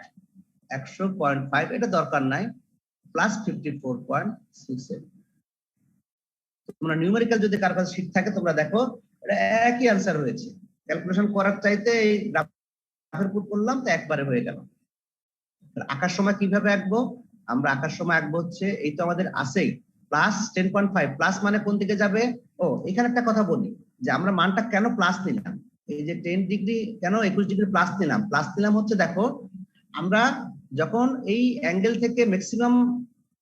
100.5 এটা দরকার নাই, +54.6। তোমরা নিউমেরিক্যাল যদি কার কাছে শীট থাকে তোমরা দেখো, এটা একই আনসার হয়েছে। ক্যালকুলেশন করার চাইতে এই গ্রাফের পুট করলাম, তো একবারে হয়ে গেল। আঁকার সময় কিভাবে আঁকবো, আমরা আঁকার সময় আঁকবো হচ্ছে, এই তো আমাদের আছেই +10.5, প্লাস মানে কোন দিকে যাবে। ও এখানে একটা কথা বলি, যে আমরা মানটা কেন প্লাস নিলাম, এই যে 10 ডিগ্রি কেন 21 ডিগ্রি প্লাস নিলাম হচ্ছে, দেখো আমরা যখন এই অ্যাঙ্গেল থেকে ম্যাক্সিমাম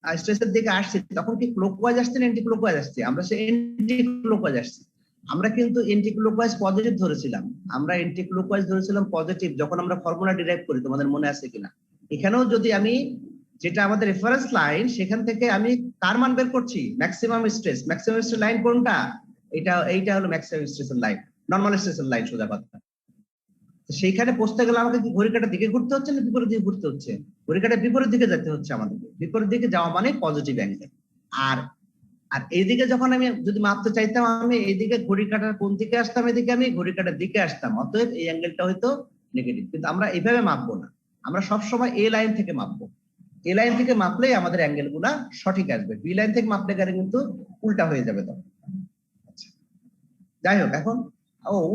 স্ট্রেসের দিকে আসছি, তখন কি ক্লকওয়াইজ আসছে না এন্টি ক্লকওয়াইজ আসছে, আমরা সেই এন্টি ক্লকওয়াইজ আসছি। আমরা কিন্তু এন্টি ক্লকওয়াইজ পজিটিভ ধরেছিলাম, আমরা এন্টি ক্লকওয়াইজ ধরেছিলাম পজিটিভ, যখন আমরা ফর্মুলা ডিরাইভ করি, তোমাদের মনে আছে কিনা। এখানেও যদি আমি, যেটা আমাদের রেফারেন্স লাইন, সেখান থেকে আমি কার মান বের করছি, ম্যাক্সিমাম স্ট্রেস লাইন কোনটা, এইটা হলো ম্যাক্সিমাম স্ট্রেসের লাইন, নরমাল স্ট্রেসের লাইন, সোজা কথা। সেইখানে পৌঁছতে গেলে আমাকে কি ঘড়ি কাঁটার দিকে ঘুরতে হচ্ছে না বিপরীত দিকে ঘুরতে হচ্ছে, ঘড়ি কাঁটার বিপরীত দিকে যেতে হচ্ছে আমাদেরকে। বিপরীত দিকে যাওয়া মানে পজিটিভ অ্যাঙ্গেল। আর আর এইদিকে যখন আমি যদি মাপতে চাইতাম, আমি এইদিকে ঘড়ি কাঁটার কোন দিকে আসতাম, এদিকে আমি ঘড়ি কাঁটার দিকে আসতাম, অতএব এই অ্যাঙ্গেলটা হয়তো নেগেটিভ। কিন্তু আমরা এইভাবে মাপবো না, আমরা সবসময় এ লাইন থেকে মাপবো। এ লাইন থেকে মাপলেই আমাদের অ্যাঙ্গেল গুলা সঠিক আসবে, বি লাইন থেকে মাপলে গেলে কিন্তু উল্টা হয়ে যাবে। তখন যাই হোক, এখন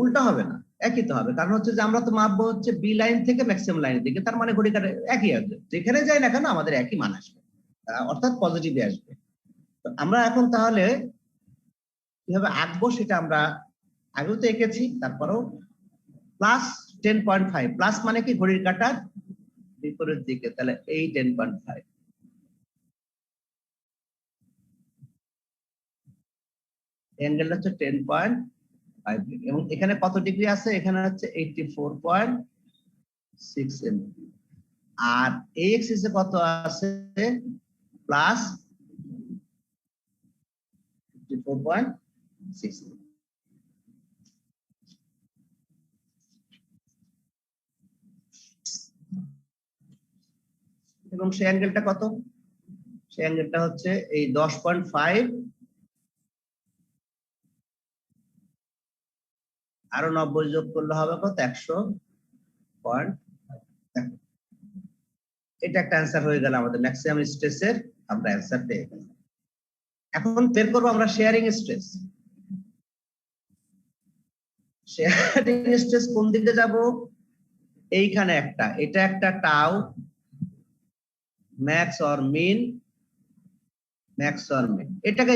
উল্টা হবে না, একই তো হবে, কারণ হচ্ছে যে আমরা তো মাপবো হচ্ছে বি লাইন থেকে ম্যাক্সিমাম লাইনের দিকে, তার মানে ঘড়ি কাঁটা একই আসবে, যেখানে যাই না কেন আমাদের একই মান আসবে, অর্থাৎ পজিটিভই আসবে। তো আমরা এখন তাহলে কিভাবে আঁকবো সেটা আমরা আগেও তো এঁকেছি, তারপরেও +10.5, প্লাস মানে কি ঘড়ির কাঁটার বিপরীত দিকে, তাহলে এই 10.5 অ্যাঙ্গেলটা হচ্ছে 10.5 ডিগ্রি এবং এখানে কত ডিগ্রি আছে? এখানে হচ্ছে 84.6 এমপি। আর এই এক্সিসে কত আছে? প্লাস 54.6। এবং সেই অ্যাঙ্গেলটা কত? সেই অ্যাঙ্গেলটা হচ্ছে এই 10.5 আরো 90 যোগ করলে হবে কত? 100.5। এটা একটা অ্যান্সার হয়ে গেল আমাদের ম্যাক্সিমাম স্ট্রেসের, আমরা অ্যান্সার পেয়ে গেলাম। এখন বের করবো আমরা শেয়ারিং স্ট্রেস। শেয়ারিং স্ট্রেস কোন দিকে যাব? এইখানে একটা, এটা একটা tau max or min, max or min, এটাকে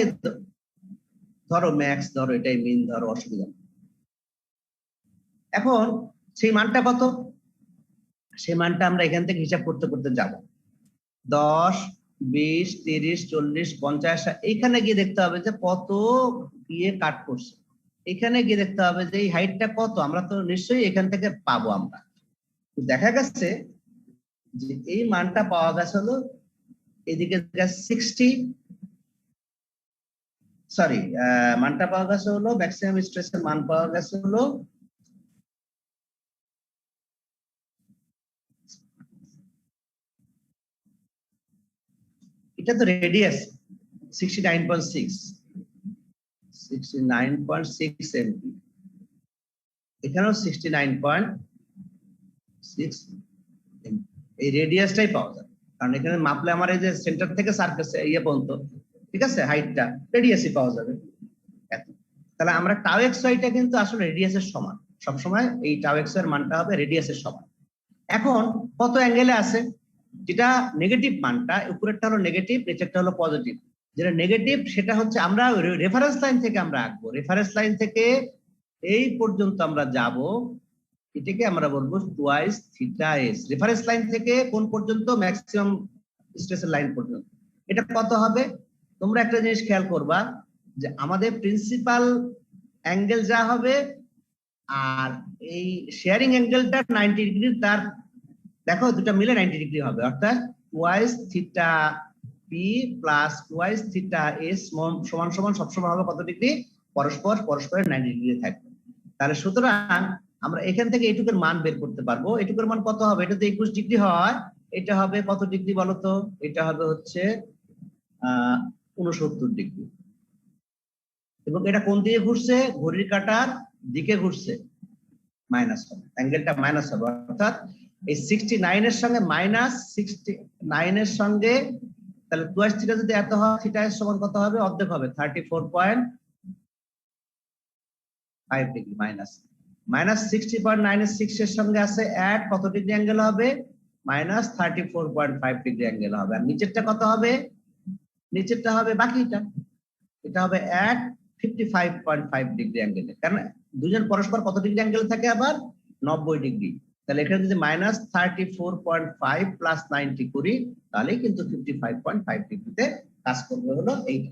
ধরো ম্যাক্স, ধরো এটাই মিন, ধরো, অসুবিধা নেই। এখন সেই মানটা কত? সেই মানটা আমরা এখান থেকে হিসাব করতে করতে যাব 10, 20, 30, 40, 50। এইখানে গিয়ে দেখতে হবে যে কত গিয়ে কাট করছে। এখানে গিয়ে দেখতে হবে যে এই হাইটটা কত, আমরা তো নিশ্চয়ই এখান থেকে পাবো। আমরা দেখা গেছে যে এই মানটা পাওয়া গেছে হলো এদিকে 60, সরি, মানটা পাওয়া গেছে হলো ম্যাক্সিমাম স্ট্রেসের মান পাওয়া গেছে হলো এটা তো রেডিয়াস 69.6 এমপি, এখানেও 69.6 এমপি। এই রেডিয়াসটাই পাওয়া যাবে, কারণ এখানে মাপলে আমার এই যে সেন্টার থেকে সারফেস ইয়ে পর্যন্ত, ঠিক আছে, হাইটটা রেডিয়াসই পাওয়া যাবে। তাহলে আমরা টাউ এক্স ওয়াইটা কিন্তু আসলে রেডিয়াসের সমান, সবসময় এই টাউ এক্স এর মানটা হবে রেডিয়াসের সমান। এখন কত অ্যাঙ্গেলে আছে? যেটা নেগেটিভ মানটা, উপরেরটা হলো নেগেটিভ, নিচেরটা হলো পজিটিভ। যেটা নেগেটিভ সেটা হচ্ছে আমরা রেফারেন্স লাইন থেকে আমরা আঁকবো, রেফারেন্স লাইন থেকে এই পর্যন্ত আমরা যাব, এটাকে আমরা বলবো twice theta S. Reference line থেকে কোন পর্যন্ত? ম্যাক্সিমাম স্ট্রেসের লাইন পর্যন্ত। এটা কত হবে? তোমরা একটা জিনিস খেয়াল করবা যে আমাদের প্রিন্সিপাল অ্যাঙ্গেল যা হবে আর এই শেয়ারিং অ্যাঙ্গেলটা 90 ডিগ্রি, তার দেখো দুটো মিলে 90 ডিগ্রি হবে, অর্থাৎ twice theta P plus twice theta S সমান সমান সবসময় হবে কত ডিগ্রি? পরস্পরের 90 ডিগ্রি থাকবে। তাহলে সুতরাং আমরা এখান থেকে এটুকুর মান বের করতে পারবো। এটুকুর মান কত হবে? এটা তো 21 ডিগ্রি হয়, এটা হবে কত ডিগ্রি বলতো? এটা হবে হচ্ছে 69 ডিগ্রি। এবং এটা কোন দিকে ঘুরছে? ঘড়ির কাঁটার দিকে ঘুরছে, মাইনাস হবে, অ্যাঙ্গেলটা মাইনাস হবে। অর্থাৎ এই 69 এর সঙ্গে মাইনাস 69 এর সঙ্গে, তাহলে টুয়াইস থিটা যদি এত হয়, থিটা এর সমান কত হবে? অর্ধেক হবে, 34.5 ডিগ্রি। মাইনাস 60.96 এর সঙ্গে আছে অ্যাড কত ডিগ্রি অ্যাঙ্গেল হবে? মাইনাস 34.5 ডিগ্রি অ্যাঙ্গেল হবে। আর নিচেরটা কত হবে? নিচেরটা হবে বাকিটা, এটা হবে অ্যাড 55.5 ডিগ্রি অ্যাঙ্গেলে। কারণ দুজন পরস্পর কত ডিগ্রি অ্যাঙ্গেল থাকে? আবার 90 ডিগ্রি। তাহলে এখানে যদি মাইনাস 34.5 প্লাস 90 করি, তাহলে কিন্তু 55.5 ডিগ্রিতে কাজ করবে হলো এইটা।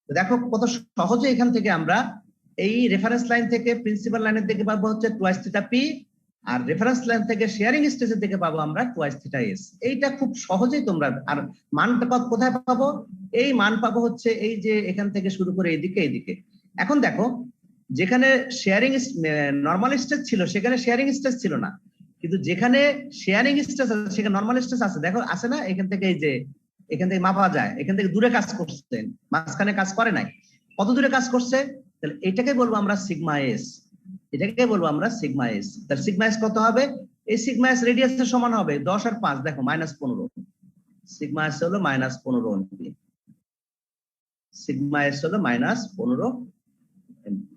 দেখো কত সহজে এখান থেকে আমরা এই রেফারেন্স লাইন থেকে প্রিন্সিপাল লাইনের দিকে পাবো হচ্ছে টুয়াইস থিটা পি, আর রেফারেন্স লাইন থেকে শেয়ারিং স্ট্রেসের দিকে পাবো আমরা টুয়াইস থিটা এস। এইটা খুব সহজেই তোমরা, আর মানটা কোথায় পাবো? এই মান পাবো হচ্ছে এই যে এখান থেকে শুরু করে এইদিকে। এখন দেখো, যেখানে শেয়ারিং নরমাল স্ট্রেস ছিল সেখানে শেয়ারিং স্ট্রেস ছিল না, কিন্তু যেখানে শেয়ারিং স্ট্রেস আছে সেখানে নরমাল স্ট্রেস আছে। দেখো আছে না? এখান থেকে এই যে এখান থেকে মাপা যায়, এখান থেকে দূরে কাজ করছে, মাঝখানে কাজ করে নাই। কত দূরে কাজ করছে? তাহলে এটাকে বলবো আমরা সিগমা এস, এটাকে বলবো আমরা সিগমা এস। তাহলে সিগমা এস কত হবে? এই সিগমা এস রেডিয়াসের সমান হবে 10 আর 5, দেখো -15। সিগমা এস হলো -15 এমপি, সিগমা এস হলো -15 এমপি।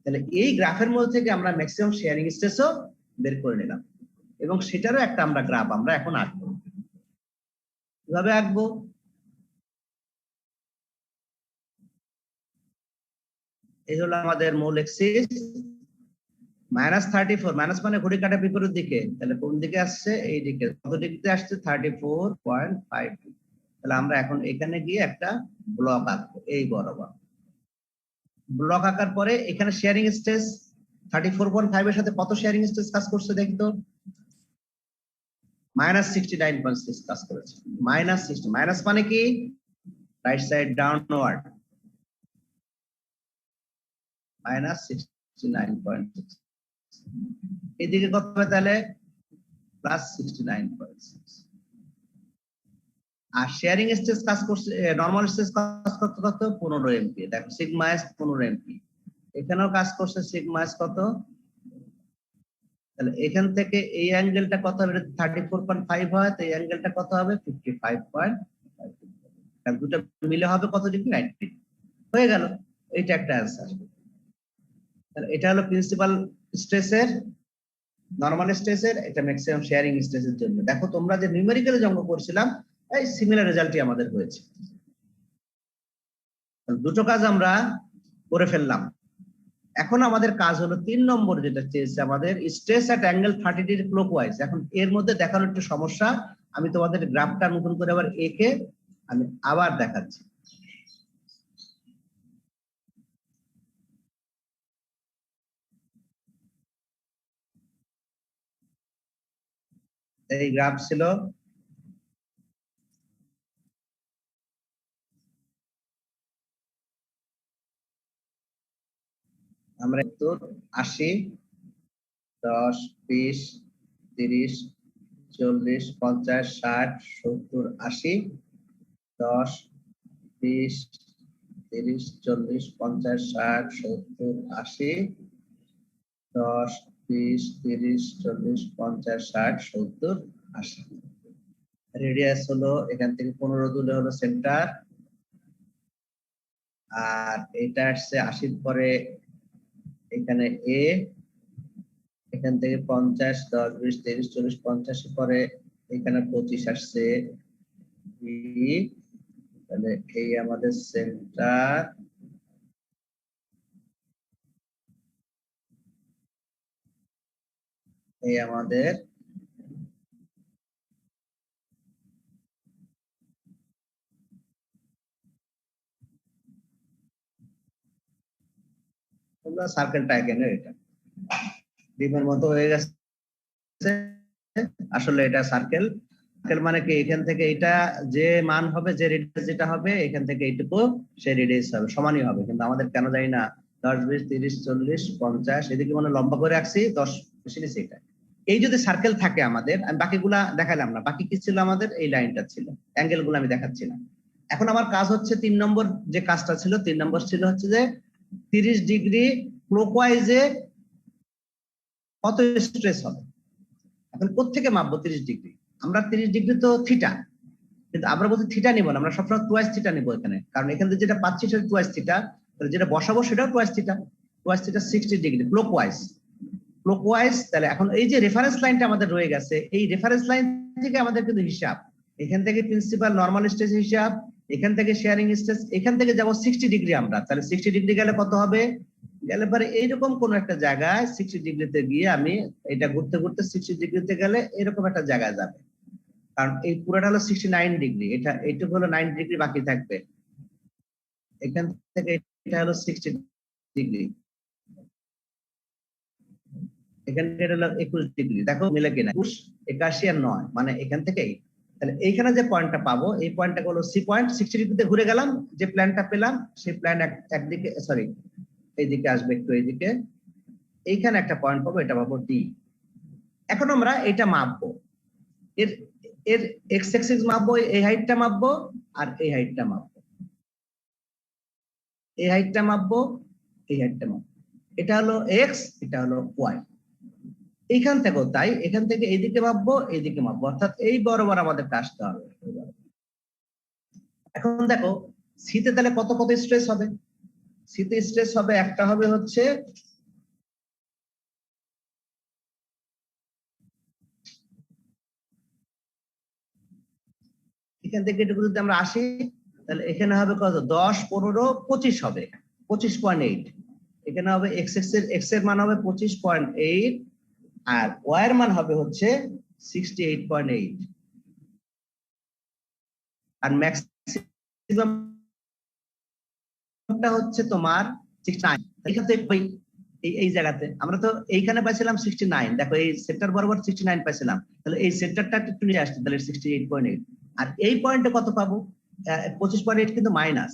তাহলে এই গ্রাফের মধ্যে থেকে আমরা ম্যাক্সিমাম শেয়ারিং স্ট্রেসও বের করে নিলাম, এবং সেটারও একটা আমরা গ্রাফ আমরা এখন আঁকবো। কিভাবে আঁকবো? এই হলো আমাদের মূল এক্সিস, -34, মাইনাস মানে ঘড়ি কাঁটা বিপরীত দিকে, তাহলে কোন দিকে আসছে? এই দিকে। কত ডিগ্রিতে আসছে? 34.5। তাহলে আমরা এখন এখানে গিয়ে একটা ব্লক আঁকবো এই বরাবর। ব্লক আঁকার পরে এখানে শেয়ারিং স্ট্রেস 34.5 এর সাথে কত শেয়ারিং স্ট্রেস কাজ করছে দেখি তো, -69.6 কাজ করেছে। -60 মাইনাস মানে কি রাইট সাইড ডাউনওয়ার্ড, -69.6। এদিকে কত হবে তাহলে +69.6। আর শেয়ারিং স্ট্রেস কাজ করছে, নরমাল স্ট্রেস কাজ করতে কত 15 এমপি। দেখো সিগমা এস 15 এমপি, এখানেও কাজ করছে সিগমা এস কত, তাহলে এখান থেকে এই অ্যাঙ্গেলটা কত হবে, 34.5 হয়, তো এই অ্যাঙ্গেলটা কত হবে 55.5। তাহলে দুটো মিলে হবে কত ডিগ্রি, 90 ডিগ্রি হয়ে গেল। এইটা একটা অ্যান্সার। তাহলে এটা হলো প্রিন্সিপাল স্ট্রেসের, নরমাল স্ট্রেসের, এটা ম্যাক্সিমাম শেয়ারিং স্ট্রেসের জন্য। দেখো তোমরা যে নিউমেরিক্যালি অঙ্ক করছিলাম এই সিমিলার রেজাল্টই আমাদের হয়েছে। দুটো কাজ আমরা করে ফেললাম। এখন আমাদের কাজ হলো 3 নম্বর যেটা চেয়েছে আমাদের, stress at angle 30 degree clockwise. এখন এর মধ্যে দেখানোর একটু সমস্যা, আমি তোমাদের গ্রাফটা নতুন করে আবার এঁকে আমি আবার দেখাচ্ছি। এই গ্রাফ ছিল, আমরা 80, 10, 20, 30, 40, 50, 60, 70, 80, 10, 20, 30, 40, 50, 60, 70, 80, 10, 20, 30, 40, 50, 60, 70, 80। রেডিয়াস হলো এখান থেকে 15 দূরে হলো সেন্টার, আর এটা আসছে 80 পরে এখানে এ, এখান থেকে 50, 10, 20, 30, 40, 50 পরে এখানে 25 আসছে বি, তাহলে এই আমাদের সেন্টার, এই আমাদের তোমরা সার্কেলটা এখানে এটা ডিমের মতো হয়ে গেছে। আসলে এটা সার্কেল, সার্কেল মানে কি এখান থেকে এটা যে মান হবে, যে রেডিয়াস যেটা হবে এখান থেকে এইটুকু সেই রেডিয়াস হবে, সমানই হবে। কিন্তু আমাদের কেন জানি না 10, 20, 30, 40, 50 এদিকে মানে লম্বা করে রাখছি 10 বেশি নিচে এটা। এই যদি সার্কেল থাকে আমাদের, আমি বাকিগুলা দেখালাম না, বাকি কি ছিল আমাদের, এই লাইনটা ছিল, অ্যাঙ্গেল গুলো আমি দেখাচ্ছি না। এখন আমার কাজ হচ্ছে 3 নম্বর যে কাজটা ছিল, 3 নম্বর ছিল হচ্ছে যে 30 ডিগ্রি ক্লকওয়াইজে কত স্ট্রেস হবে। এখন কোত্থেকে মাপবো 30 ডিগ্রি, আমরা 30 ডিগ্রি তো থিটা, কিন্তু আমরা বলছি থিটা নিব না, আমরা সবসময় টুয়াইস থিটা নিব এখানে, কারণ এখান থেকে যেটা পাচ্ছি সেটা টুয়াইস থিটা, তাহলে যেটা বসাবো সেটাও twice theta. Twice theta 60 degree clockwise, clockwise. তাহলে এখন এই যে রেফারেন্স লাইনটা আমাদের রয়ে গেছে, এই রেফারেন্স লাইন থেকে আমাদের কিন্তু হিসাব, এখান থেকে প্রিন্সিপাল নরমাল স্ট্রেস হিসাব, এখান থেকে শেয়ারিং স্ট্রেস, এখান থেকে যাব 60 ডিগ্রি আমরা, তাহলে 60 ডিগ্রি গেলে কত হবে, গেলে পরে এইরকম কোন একটা জায়গায় 60 ডিগ্রিতে গিয়ে আমি এটা ঘুরতে ঘুরতে 60 ডিগ্রিতে গেলে এরকম একটা জায়গায় যাবে, কারণ এই পুরোটা হলো 69 ডিগ্রি, এটা এইটুকু হলো 9 ডিগ্রি বাকি থাকবে, এখান থেকে এটা হলো 60 ডিগ্রি, এখান থেকে হলো 21 ডিগ্রি। দেখো মিলে কিনা, 81 আর 9 মানে এখান থেকে, তাহলে এইখানে যে পয়েন্টটা পাবো এই পয়েন্টটা হলো সি পয়েন্ট। 60 ডিগ্রিতে ঘুরে গেলাম, যে প্ল্যানটা পেলাম সেই প্ল্যান একদিকে, সরি এইদিকে আসবে একটু, এইদিকে এইখানে একটা পয়েন্ট পাবো, এটা পাবো ডি। এখন আমরা এটা মাপবো, এর এর এক্স অ্যাক্সিস মাপবো, এই হাইটটা মাপবো আর এই হাইটটা মাপবো, এই হাইটটা মাপবো, এই হাইটটা মাপবো, এটা হলো এক্স, এটা হলো ওয়াই। এইখান থেকেও তাই, এখান থেকে এইদিকে মাপবো, এইদিকে মাপবো, অর্থাৎ এই বরাবর আমাদের আসতে হবে। এখন দেখো সিতে তাহলে কত কত স্ট্রেস হবে, সিতে স্ট্রেস হবে, একটা হবে হচ্ছে এখান থেকে এটুকু যদি আমরা আসি, তাহলে এখানে হবে কত 10, 15, 25 হবে, 25.8। এখানে হবে এক্স এর মান হবে 25.8 আর ওয়াই এর মান হবে হচ্ছে 68.8, আর ম্যাক্সিমামটা হচ্ছে তোমার 69 এখান থেকে এই জায়গাতে আমরা তো এইখানে পাইছিলাম 69, দেখো এই সেন্টার বরাবর 69 পাইছিলাম, তাহলে এই সেন্টারটা একটু নিয়ে আসতে, তাহলে 68.8। আর এই পয়েন্টে কত পাবো? 25.8 কিন্তু মাইনাস,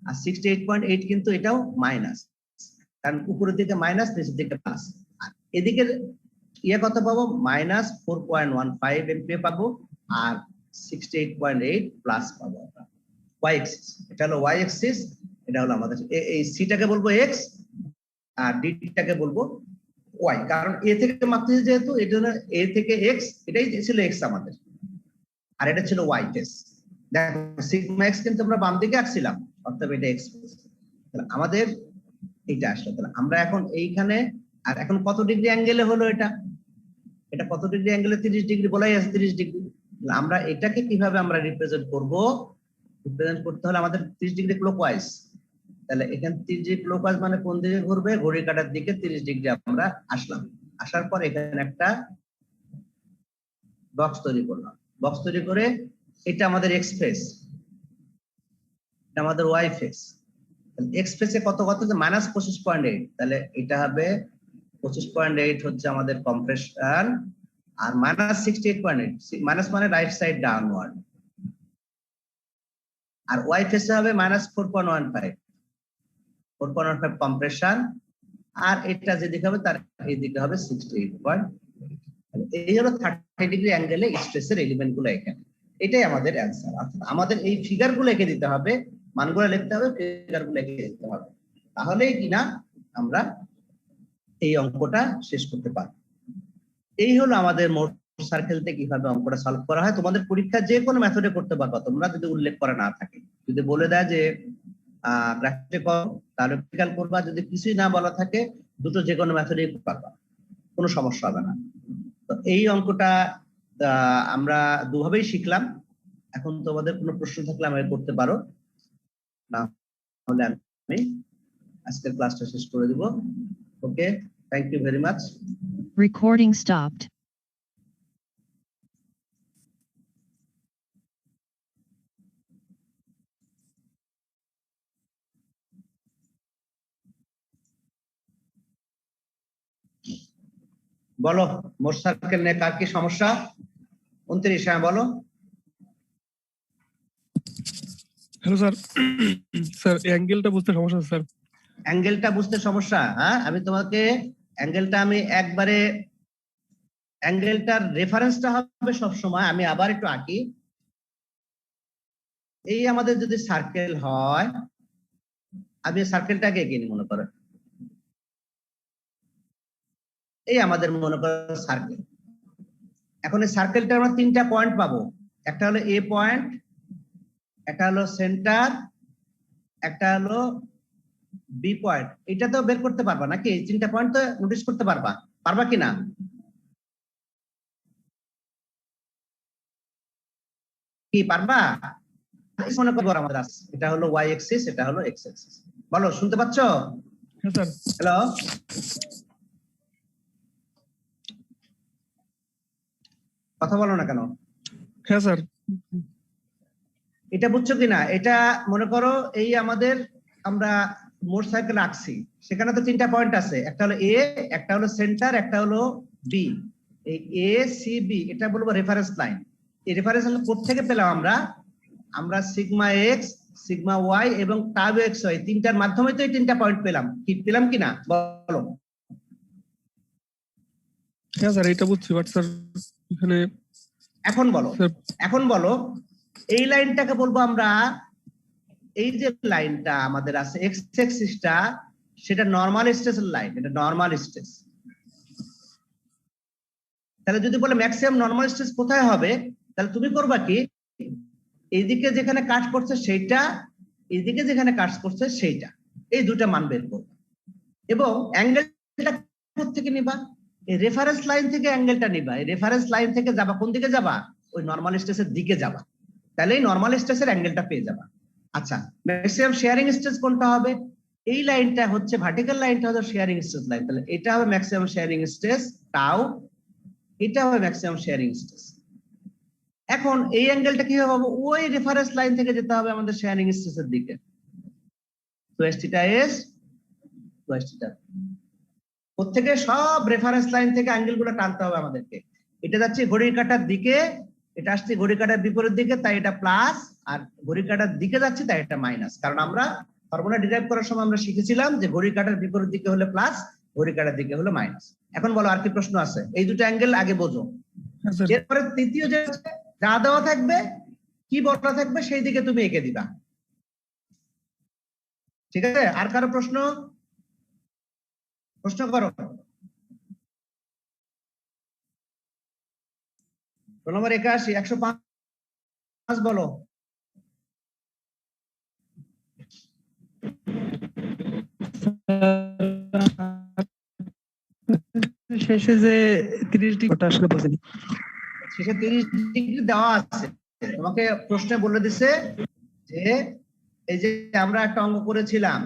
আর 68.8 কিন্তু এটাও মাইনাস, কারণ উপরের দিকে মাইনাস, নিচের দিকে প্লাস। আর এদিকে কত পাবো? মাইনাস 4.15 এমপিএ পাবো, আর 68.8 প্লাস পাবো আমরা। ওয়াই এক্সিস, এটা হলো ওয়াই এক্সিস, এটা হলো আমাদের এই সিটাকে বলবো এক্স আর ডিটাকে বলবো ওয়াই, কারণ এ থেকে মাপতেছি যেহেতু এর জন্য এ থেকে এক্স, এটাই ছিল এক্স আমাদের, আর এটা ছিল ওয়াই টেস। দেখো সিগমা এক্স কিন্তু আমরা বাম দিকে আঁকছিলাম, অর্থাৎ এটা এক্স। তাহলে আমাদের এটা আসলো, তাহলে আমরা এখন এইখানে, আর এখন কত ডিগ্রি অ্যাঙ্গেলে হলো এটা কত ডিগ্রি অ্যাঙ্গেলে? 30 ডিগ্রি বলাই আছে, 30 ডিগ্রি। আমরা এটাকে কিভাবে আমরা রিপ্রেজেন্ট করব? রিপ্রেজেন্ট করতে হলে আমাদের 30 ডিগ্রি ক্লকওয়াইজ, তাহলে এখানে 30 ডিগ্রি ক্লকওয়াইজ মানে কোন দিকে ঘুরবে? ঘড়ির কাঁটার দিকে 30 ডিগ্রি আমরা আসলাম। আসার পর এখানে একটা বক্স তৈরি করলাম, বক্স তৈরি করে এটা আমাদের এক্স ফেস, এটা আমাদের ওয়াই ফেস। এক্স ফেসে কত কত? মাইনাস 25.8, তাহলে এটা হবে 25.8 হচ্ছে আমাদের কম্প্রেশন, আর মাইনাস 68.8, মাইনাস মানে রাইট সাইড ডাউনওয়ার্ড, আর ওয়াই ফেসে হবে মাইনাস 4.15 কম্প্রেশন, আর এটা যেদিকে হবে তার এইদিকে হবে 68.8। এই হলো 30 ডিগ্রি অ্যাঙ্গেলে স্ট্রেসের এলিমেন্ট গুলো এখানে। এটাই আমাদের অ্যান্সার। অর্থাৎ আমাদের এই ফিগার গুলো এঁকে দিতে হবে, মানগুলো লিখতে হবে, ফিগার গুলো এঁকে দিতে হবে, তাহলেই কিনা আমরা এই অঙ্কটা শেষ করতে পারবো। এই হলো আমাদের মোট সার্কেলতে কিভাবে অঙ্কটা সলভ করা হয়। তোমাদের পরীক্ষা যে কোনো মেথডে করতে পারবা তোমরা, যদি উল্লেখ করা না থাকে। যদি বলে দেয় যে গ্রাফিক্যাল করো তাহলে গ্রাফিক্যাল করবা, যদি কিছুই না বলা থাকে দুটো যে কোনো মেথডেই পারবা, কোনো সমস্যা হবে না। তো এই অঙ্কটা আমরা দুভাবেই শিখলাম। এখন তোমাদের কোনো প্রশ্ন থাকলে আমাকে করতে পারো, না হলে আমি আজকের ক্লাসটা শেষ করে দিব। Okay, thank you very much. Recording stopped. বলো মোট সার্কেল নিয়ে কার কি সমস্যা? 29, হ্যাঁ বলো। হ্যালো স্যার, স্যার অ্যাঙ্গেলটা বুঝতে সমস্যা স্যার। অ্যাঙ্গেলটা বুঝতে সমস্যা? হ্যাঁ, আমি তোমাকে অ্যাঙ্গেলটা একবারে অ্যাঙ্গেলটার রেফারেন্সটা হবে সব সময়। আমি আবার একটু আঁকি। এই আমাদের যদি সার্কেল হয়, আমি সার্কেলটাকে এঁকে নিই, মনে করো এই আমাদের মনে করো সার্কেল। এখন এই সার্কেলটা আমরা তিনটা পয়েন্ট পাবো, একটা হলো এ পয়েন্ট, একটা হলো সেন্টার, একটা হলো বি পয়েন্ট। এটা তো বের করতে পারবা নাকি? এই তিনটা পয়েন্ট তো নোটিস করতে পারবা, পারবা কিনা? কি পারবা? মনে করবো আমাদের এটা হলো ওয়াই এক্সিস, এটা হলো এক্স এক্সিস। বলো, শুনতে পাচ্ছ? হ্যাঁ স্যার। হ্যালো, কথা বলো না কেন? হ্যাঁ স্যার। এটা বুঝছো কিনা? এটা মনে করো এই আমাদের আমরা মোট সার্কেল আঁকছি, সেখানে তো তিনটা পয়েন্ট আছে, একটা হলো এ, একটা হলো সেন্টার, একটা হলো বি। এই এ সি বি এটা বলবো রেফারেন্স লাইন। এই রেফারেন্স লাইন কোথা থেকে পেলাম আমরা সিগমা এক্স, সিগমা ওয়াই এবং টাউ এক্স ওয়াই তিনটার মাধ্যমে তো এই তিনটা পয়েন্ট পেলাম। কি পেলাম কিনা বলো? হ্যাঁ স্যার, এটা বুঝছি, বাট স্যার এখানে এখন বলো এই লাইনটাকে বলবো আমরা, এই যে লাইনটা আমাদের আছে এক্স এক্সিসটা, সেটা নরমাল স্ট্রেসের লাইন, এটা নরমাল স্ট্রেস। তাহলে যদি বলে ম্যাক্সিমাম নরমাল স্ট্রেস কোথায় হবে, তাহলে তুমি করবা কি, এইদিকে যেখানে কাজ করছে সেইটা, এইদিকে যেখানে কাজ করছে সেইটা, এই দুটা মান বের করবে। এবং অ্যাঙ্গেলটা কোথেকে নিবা? এই রেফারেন্স লাইন থেকে অ্যাঙ্গেলটা নিবা। এই রেফারেন্স লাইন থেকে যাবা কোন দিকে যাবা? ওই নরমাল স্ট্রেসের দিকে যাবা, তাহলে এই নরমাল স্ট্রেসের অ্যাঙ্গেলটা পেয়ে যাবা। আচ্ছা, ম্যাক্সিমাম শেয়ারিং স্ট্রেস কোনটা হবে? এই লাইনটা হচ্ছে ভার্টিক্যাল লাইনটা হচ্ছে শেয়ারিং স্ট্রেস লাইন, তাহলে এটা হবে ম্যাক্সিমাম শেয়ারিং স্ট্রেস টাউ, এটা হবে ম্যাক্সিমাম শেয়ারিং স্ট্রেস। এখন এই অ্যাঙ্গেলটা কিভাবে হবে? ওই রেফারেন্স লাইন থেকে যেতে হবে আমাদের শেয়ারিং স্ট্রেসের দিকে। তো S theta S twice theta. প্রত্যেকে সব রেফারেন্স লাইন থেকে অ্যাঙ্গেল গুলো টানতে হবে আমাদেরকে। এটা যাচ্ছে ঘড়ির কাঁটার দিকে, এটা আসছে ঘড়ির কাঁটার বিপরীত দিকে, তাই এটা প্লাস, আর ঘড়ির কাঁটার দিকে যাচ্ছে তাই এটা মাইনাস। কারণ আমরা ফর্মুলা ডিরাইভ করার সময় আমরা শিখেছিলাম যে ঘড়ির কাঁটার বিপরীত দিকে হলে প্লাস, ঘড়ির কাঁটার দিকে হলে মাইনাস। এখন বলো আর কি প্রশ্ন আছে? এই দুটো অ্যাঙ্গেল আগে বোঝো। হ্যাঁ স্যার। এরপরে তৃতীয় যে যা দেওয়া থাকবে, কি বলা থাকবে সেই দিকে তুমি এঁকে দিবা। ঠিক আছে? আর কারো প্রশ্ন? প্রশ্ন করো। রোল নম্বর 81, 105 বলো। শেষে যে 30 ডিগ্রি আসলে বুঝিনি। শেষে 30 ডিগ্রি দেওয়া আছে, তোমাকে প্রশ্নে বলে দিছে যে এই যে আমরা একটা অঙ্ক করেছিলাম,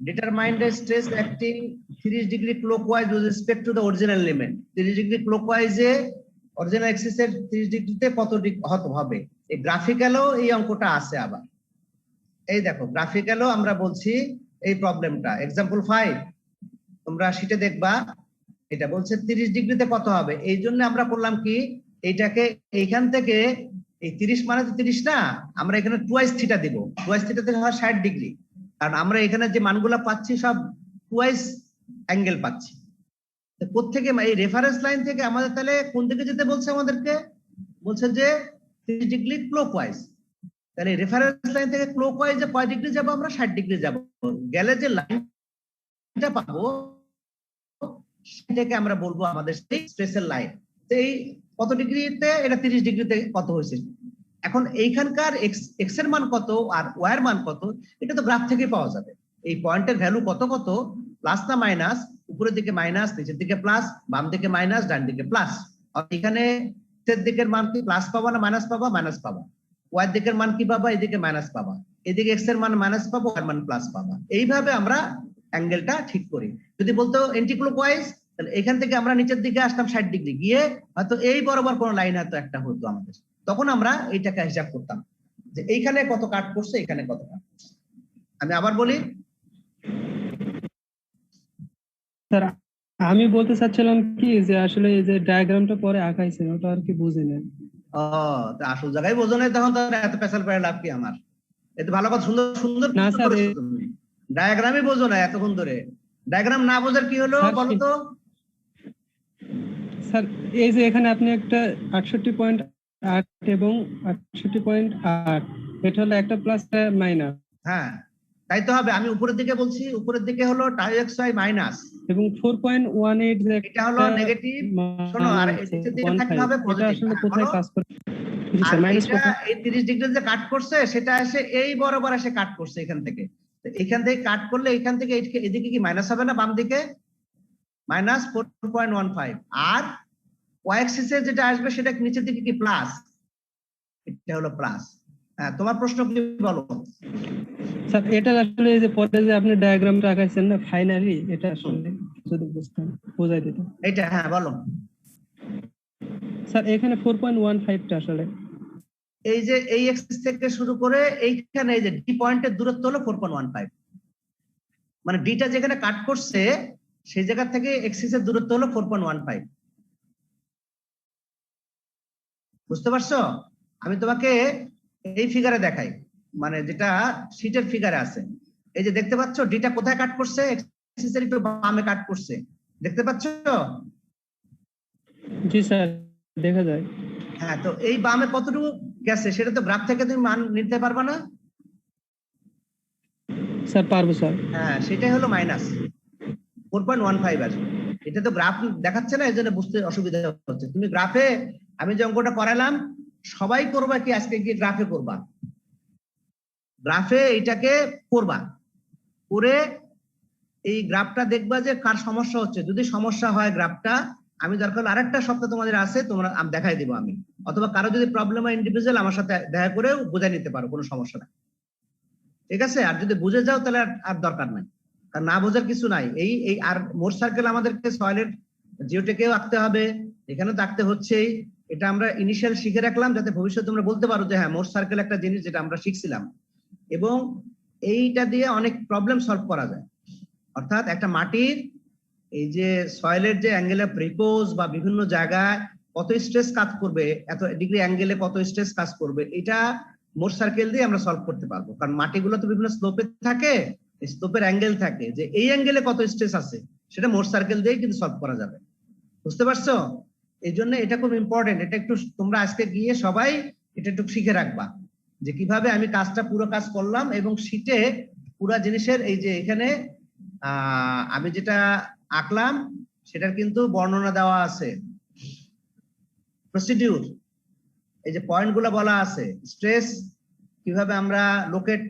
determine the stress acting 30 degree clockwise with respect to the original element. 30 degree clockwise A original Axis এর 30 ডিগ্রিতে কত ডিগ্রি হবে। এই গ্রাফিক্যালও এই অঙ্কটা আছে আবার। এই দেখো গ্রাফিক্যালও আমরা বলছি এই প্রবলেমটা, এক্সাম্পল 5 তোমরা শীটে দেখবা, এটা বলছে 30 ডিগ্রিতে কত হবে। এই জন্য আমরা করলাম কি, এইটাকে এইখান থেকে এই 30 মানে তো 30 না, আমরা এখানে টুয়াইস থিটা দিব। টুয়াইস থিটাতে হয় 60 ডিগ্রি, কারণ আমরা এখানে যে মানগুলো পাচ্ছি সব টুয়াইস অ্যাঙ্গেল পাচ্ছি। কোত্থেকে এই রেফারেন্স লাইন থেকে আমাদের তাহলে কোন দিকে যেতে বলছে আমাদেরকে? বলছে যে 30 ডিগ্রি ক্লকওয়াইজ। তাহলে রেফারেন্স লাইন থেকে ক্লকওয়াইজে কয় ডিগ্রি যাব? আমরা 60 ডিগ্রি যাব। গেলে যে লাইনটা পাবো সেটাকে আমরা বলবো আমাদের সেই স্ট্রেসের লাইন। এই কত ডিগ্রিতে? এটা 30 ডিগ্রিতে কত হয়েছে। এখন এইখানকার এক্স এর মান কত আর ওয়াই এর মান কত, এটা তো গ্রাফ থেকে পাওয়া যাবে। এই পয়েন্টের ভ্যালু কত কত, প্লাস না মাইনাস, উপরের দিকে মাইনাস, নিচের দিকে প্লাস, বাম দিকে মাইনাস, ডান দিকে প্লাস। আর এখানে এর দিকের মান কি প্লাস পাবা না মাইনাস পাবা? মাইনাস পাবা। ওয়াই এর দিকের মান কি পাবা? এদিকে মাইনাস পাবা। এদিকে এক্স এর মান মাইনাস পাবো, ওয়াই এর মান প্লাস পাবা। এইভাবে আমরা অ্যাঙ্গেলটা ঠিক করি। যদি বলতো এন্টিক্লকওয়াইজ, তাহলে এখান থেকে আমরা নিচের দিকে আসতাম 60 ডিগ্রি, গিয়ে হয়তো এই বরাবর কোন লাইন হয়তো একটা হতো আমাদের, তখন আমরা এইটাকে হিসাব করতাম যে এইখানে কত কাট করছে, এখানে কত কাট করছে। আমি আবার বলি, স্যার আমি বলতে চাচ্ছিলাম কি যে আসলে এই যে ডায়াগ্রামটা পরে আঁকাইছেন ওটা আর কি বুঝি না। ও তা আসল জায়গায় বোঝো না, তখন তো এত পেশাল করে লাভ কি আমার? এত ভালো কথা, সুন্দর সুন্দর না স্যার, তুমি ডায়াগ্রামই বোঝো না এতক্ষণ ধরে। ডায়াগ্রাম না বোঝার কি হলো বলো তো? স্যার এই যে এখানে আপনি একটা 68.8 এবং 68.8, এটা হলো একটা প্লাস মাইনাস। হ্যাঁ তাই তো হবে। আমি উপরের দিকে বলছি, উপরের দিকে হলো টাই এক্স ওয়াই মাইনাস এবং 4.18 যে এটা হলো নেগেটিভ। শোনো, আর নিচের দিকে থাকতে হবে এটা পজিটিভ। আসলে কোথায় কাজ করে? আর মাইনাস এটা কত? এই 30 ডিগ্রি যে কাট করছে সেটা এসে এই বরাবর এসে কাট করছে এখান থেকে। তো এখান থেকে কাট করলে এখান থেকে এদিকে কি মাইনাস হবে না? বাম দিকে মাইনাস 4.15। আর ওয়াই অ্যাক্সিসে যেটা আসবে সেটা নিচের দিকে কি প্লাস, এটা হলো প্লাস। হ্যাঁ তোমার প্রশ্ন কি বলো? স্যার এটা আসলে এই যে পরে যে আপনি ডায়াগ্রামটা আঁকাইছেন না ফাইনালি, এটা আসলে যদি বুঝতাম বোঝাই দিত। এটা হ্যাঁ বলো। স্যার এখানে 4.15 টা আসলে এই যে এই এক্সিস থেকে শুরু করে এইখানে এই যে ডি পয়েন্টের দূরত্ব হলো 4.15, মানে ডিটা যেখানে কাট করছে সেই জায়গা থেকে এক্সিসের দূরত্ব হলো 4.15। বুঝতে পারছো? আমি তোমাকে এই ফিগারে দেখাই, মানে যেটা শীটের ফিগারে আছে। এই যে দেখতে পাচ্ছ ডিটা কোথায় কাট করছে? এক্সিসের একটু বামে কাট করছে, দেখতে পাচ্ছ? জি স্যার দেখা যায়। হ্যাঁ, তো এই বামে কতটুকু গেছে সেটা তো গ্রাফ থেকে তুমি মান নিতে পারবা না? স্যার পারবো স্যার। হ্যাঁ সেটাই হলো মাইনাস 4.15 আসবে। এটা তো গ্রাফ দেখাচ্ছে না, এই জন্য বুঝতে অসুবিধা হচ্ছে। তুমি গ্রাফে, আমি যে অঙ্কটা করালাম সবাই করবা কি আজকে গিয়ে গ্রাফে করবা, গ্রাফে এইটাকে করবা, করে এই গ্রাফটা দেখবা যে কার সমস্যা হচ্ছে। যদি সমস্যা হয় গ্রাফটা, আমি দরকার হলে আরেকটা সপ্তাহ তোমাদের আছে, তোমরা দেখাই দিব আমি, অথবা কারো যদি প্রবলেম হয় ইন্ডিভিজুয়াল আমার সাথে দেখা করে বোঝাই নিতে পারো, কোনো সমস্যা নাই। ঠিক আছে? আর যদি বুঝে যাও তাহলে আর দরকার নাই, কারণ না বোঝার কিছু নাই। এই এই আর মোট সার্কেল আমাদেরকে সয়েলের জিওটেকেও আঁকতে হবে, এখানেও তো আঁকতে হচ্ছেই। এটা আমরা ইনিশিয়াল শিখে রাখলাম যাতে ভবিষ্যতে তোমরা বলতে পারো যে হ্যাঁ মোর সার্কেল একটা জিনিস যেটা আমরা শিখছিলাম, এবং এইটা দিয়ে অনেক প্রবলেম সলভ করা যায়। অর্থাৎ একটা মাটির এই যে সয়েলের যে অ্যাঙ্গেল অফ রিপোজ বা বিভিন্ন জায়গায় কত স্ট্রেস কাজ করবে, এত ডিগ্রি অ্যাঙ্গেলে কত স্ট্রেস কাজ করবে, এটা মোর সার্কেল দিয়ে আমরা সলভ করতে পারবো। কারণ মাটিগুলো তো বিভিন্ন স্লোপে থাকে, স্লোপের অ্যাঙ্গেল থাকে, যে এই অ্যাঙ্গেলে কত স্ট্রেস আছে সেটা মোর সার্কেল দিয়ে কিন্তু সলভ করা যাবে। বুঝতে পারছো? এই জন্য এটা খুব ইম্পর্টেন্ট। এটা একটু তোমরা আজকে গিয়ে সবাই এটা একটু শিখে রাখবা যে কিভাবে আমি কাজটা পুরো কাজ করলাম, এবং শীটে পুরো জিনিসের এই যে এখানে আমি যেটা আঁকলাম সেটার কিন্তু বর্ণনা দেওয়া আছে, প্রসিডিউর, এই যে পয়েন্ট গুলো বলা আছে, স্ট্রেস কিভাবে আমরা লোকেট,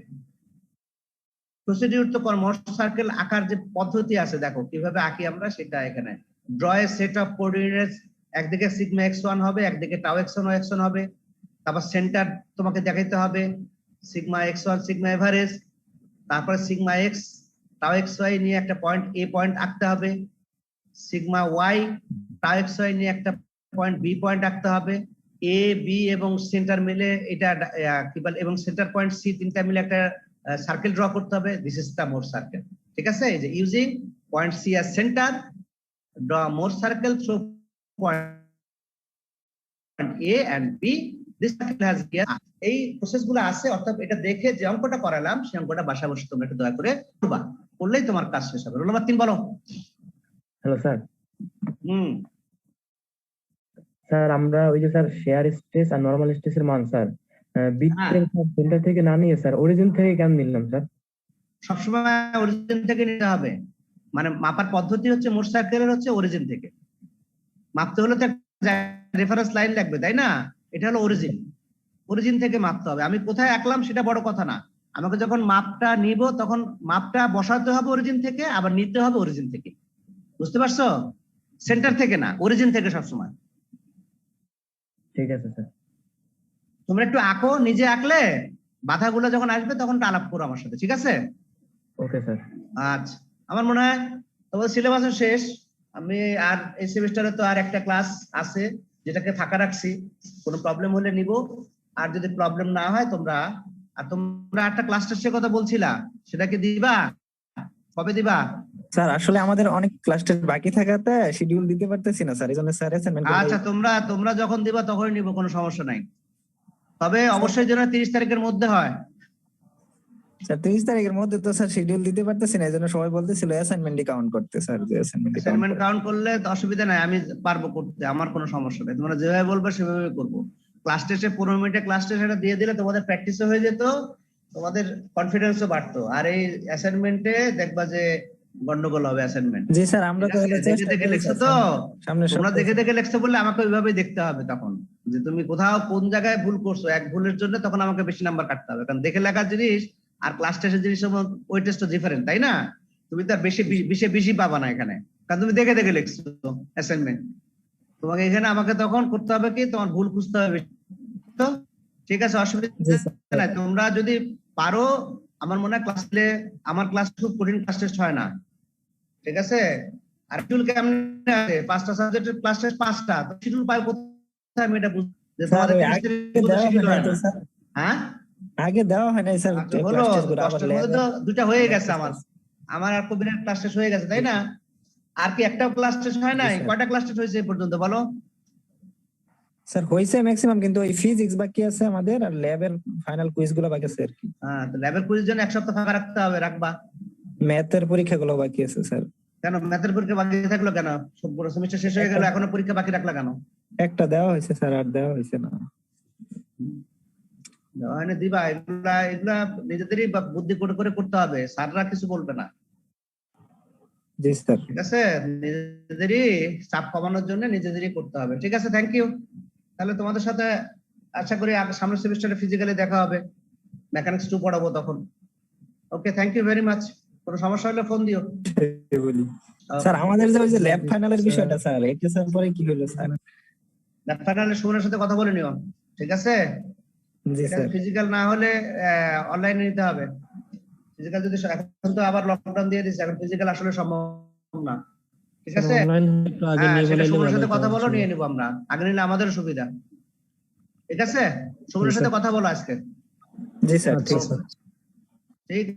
প্রসিডিউর তো মোর সার্কেল আঁকার যে পদ্ধতি আছে দেখো কিভাবে আঁকি আমরা সেটা এখানে। Draw A set of coordinates, একদিকে সিগমা x1 হবে, একদিকে টাউ x1 y1 হবে, তারপর সেন্টার তোমাকে দেখাইতে হবে সিগমা x1 সিগমা এভারেজ, তারপর সিগমা x টাউ xy নিয়ে একটা পয়েন্ট এ পয়েন্ট আঁকতে হবে, সিগমা y টাউ xy নিয়ে একটা পয়েন্ট বি পয়েন্ট আঁকতে হবে, এ বি এবং সেন্টার মিলে এটা কি বলে, এবং সেন্টার পয়েন্ট সি তিনটা মিলে একটা সার্কেল ড্র করতে হবে। This is the Mohr circle. ঠিক আছে? এই যে using point C as centre, draw more circle through point A and B. This circle has here. এই প্রসেস গুলো আছে, অর্থাৎ এটা দেখে যে অঙ্কটা করালাম সেই অঙ্কটা বাসা বসে তোমরা একটু দয়া করে করবা, করলেই তোমার কাজ শেষ হবে। রোল নাম্বার 3 বলো। Hello sir. স্যার আমরা ওই যে স্যার শেয়ার স্ট্রেস আর নরমাল স্ট্রেসের মান স্যার বিট সেন্টার থেকে না নিয়ে স্যার অরিজিন থেকে কেন নিলাম স্যার? সবসময় অরিজিন থেকে নিতে হবে, মানে মাপার পদ্ধতি হচ্ছে মোর সার্কেলের হচ্ছে অরিজিন থেকে মাপতে হলে তো রেফারেন্স লাইন লাগবে, তাই না? এটা হলো অরিজিন, অরিজিন থেকে মাপতে হবে। আমি কোথায় আঁকলাম সেটা বড় কথা না, আমাকে যখন মাপটা নিব তখন মাপটা বসাতে হবে অরিজিন থেকে, আবার নিতে হবে অরিজিন থেকে। বুঝতে পারছো? সেন্টার থেকে না, অরিজিন থেকে সবসময়। ঠিক আছে স্যার। তোমরা একটু আঁকো, নিজে আঁকলে বাধাগুলো যখন আসবে তখন আলাপ করো আমার সাথে, ঠিক আছে? Okay sir. আচ্ছা, আমার মনে হয় তোমাদের সিলেবাসও শেষ। আমি আর এই সেমিস্টারে তো আর একটা ক্লাস আছে যেটাকে ফাঁকা রাখছি, কোনো প্রবলেম হলে নিব, আর যদি প্রবলেম না হয় তোমরা একটা ক্লাস টেস্টের কথা বলছিলা, সেটা কি দিবা? কবে দিবা? স্যার আসলে আমাদের অনেক ক্লাস টেস্ট বাকি থাকাতে শিডিউল দিতে পারতেছি না স্যার, এইজন্য স্যার অ্যাসাইনমেন্ট করে। আচ্ছা, তোমরা যখন দিবা তখনই নিব, কোনো সমস্যা নাই, তবে অবশ্যই যেন 30 তারিখের মধ্যে হয়। স্যার 30 তারিখের মধ্যে তো স্যার শিডিউল দিতে পারতেছি না, এইজন্য সবাই বলতেছিল অ্যাসাইনমেন্টই কাউন্ট করতে স্যার, যে অ্যাসাইনমেন্ট কাউন্ট করলে অসুবিধা নাই, আমি পারবো করতে, আমার কোনো সমস্যা নেই। তোমরা যেভাবে বলবে সেভাবে করব। ক্লাস টেস্টে 15 মিনিটে ক্লাস টেস্ট এটা দিয়ে দিলে তোমাদের প্র্যাকটিসও হয়ে যেত, তোমাদের কনফিডেন্সও বাড়তো। আর এই অ্যাসাইনমেন্টে দেখবা যে গন্ডগোল হবে অ্যাসাইনমেন্ট। জি স্যার, আমরা তো দেখে লিখছো তো, সামনে তোমরা দেখে লিখছো বললে আমাকে ওইভাবেই দেখতে হবে তখন, যে তুমি কোথাও কোন জায়গায় ভুল করছো, এক ভুলের জন্য তখন আমাকে বেশি নাম্বার কাটতে হবে। কারণ দেখে লেখার জিনিস আর ক্লাস টেস্টের জিনিস ওই টেস্ট ডিফারেন্ট, তাই না? তুমি তো বেশি পাবা না এখানে, কারণ তুমি দেখে লিখছো অ্যাসাইনমেন্ট। তোমাকে এখানে আমাকে তখন করতে হবে কি, তোমার ভুল খুঁজতে হবে। তো ঠিক আছে, অসুবিধা নাই। তোমরা যদি পারো, আমার মনে হয় আমার ক্লাস খুব কঠিন ক্লাস টেস্ট হয় না, ঠিক আছে? আর শিডিউল কেমনে আছে? 5টা সাবজেক্টের ক্লাস টেস্ট 5টা, তো শিডিউল পাই কোথায়? আমি এটা বুঝতে, যে তোমাদের শিডিউল হয় না। হ্যাঁ, আগে দেওয়া হয় নাই স্যার হলো 10টার মধ্যে তো 2টা হয়ে গেছে। আমার আর কবিরের ক্লাস টেস্ট হয়ে গেছে, তাই না? আর কি একটা ক্লাস টেস্ট হয় নাই? কয়টা ক্লাস টেস্ট হয়েছে পর্যন্ত বলো? স্যার হইছে ম্যাক্সিমাম, কিন্তু ওই ফিজিক্স বাকি আছে আমাদের, আর ল্যাবের ফাইনাল কুইজ গুলো বাকি আছে আর কি। হ্যাঁ, তো ল্যাবের কুইজের জন্য এক সপ্তাহ ফাঁকা রাখতে হবে, রাখবা। ম্যাথের পরীক্ষাগুলো বাকি আছে স্যার। কেন ম্যাথের পরীক্ষা বাকি থাকলো কেন? সব পুরো সেমিস্টার শেষ হয়ে গেল, এখনো পরীক্ষা বাকি রাখলা কেন? একটা দেওয়া হয়েছে স্যার, আর দেওয়া হয়েছে না। দিবা, এগুলা নিজেদেরই বুদ্ধি করে করতে হবে, স্যাররা কিছু বলবে না। জি স্যার। ঠিক আছে, নিজেদেরই চাপ কমানোর জন্য নিজেদেরই করতে হবে। ঠিক আছে, থ্যাংক ইউ। তাহলে তোমাদের সাথে আশা করি সামনের সেমিস্টারে ফিজিক্যালি দেখা হবে, মেকানিক্স 2 পড়াবো তখন। ওকে, থ্যাংক ইউ ভেরি মাচ। কোনো সমস্যা হলে ফোন দিও। বলি স্যার, আমাদের যে ওই যে ল্যাব ফাইনালের বিষয়টা স্যার, এইচএসএর পরে কি হলো স্যার? ল্যাব ফাইনালে সুমনের সাথে কথা বলে নিও, ঠিক আছে? জি স্যার। ফিজিক্যাল না হলে অনলাইনে নিতে হবে। ফিজিক্যাল যদি এখন তো আবার লকডাউন দিয়ে দিচ্ছে, এখন ফিজিক্যাল আসলে সম্ভব না। ঠিক আছে? হ্যাঁ, সেটা সুমনের সাথে কথা বলো, নিয়ে নিবো আমরা, আগে নিলে আমাদেরও সুবিধা। ঠিক আছে, সুমনের সাথে কথা বলো আজকে। জি স্যার, ঠিক আছে। ঠিক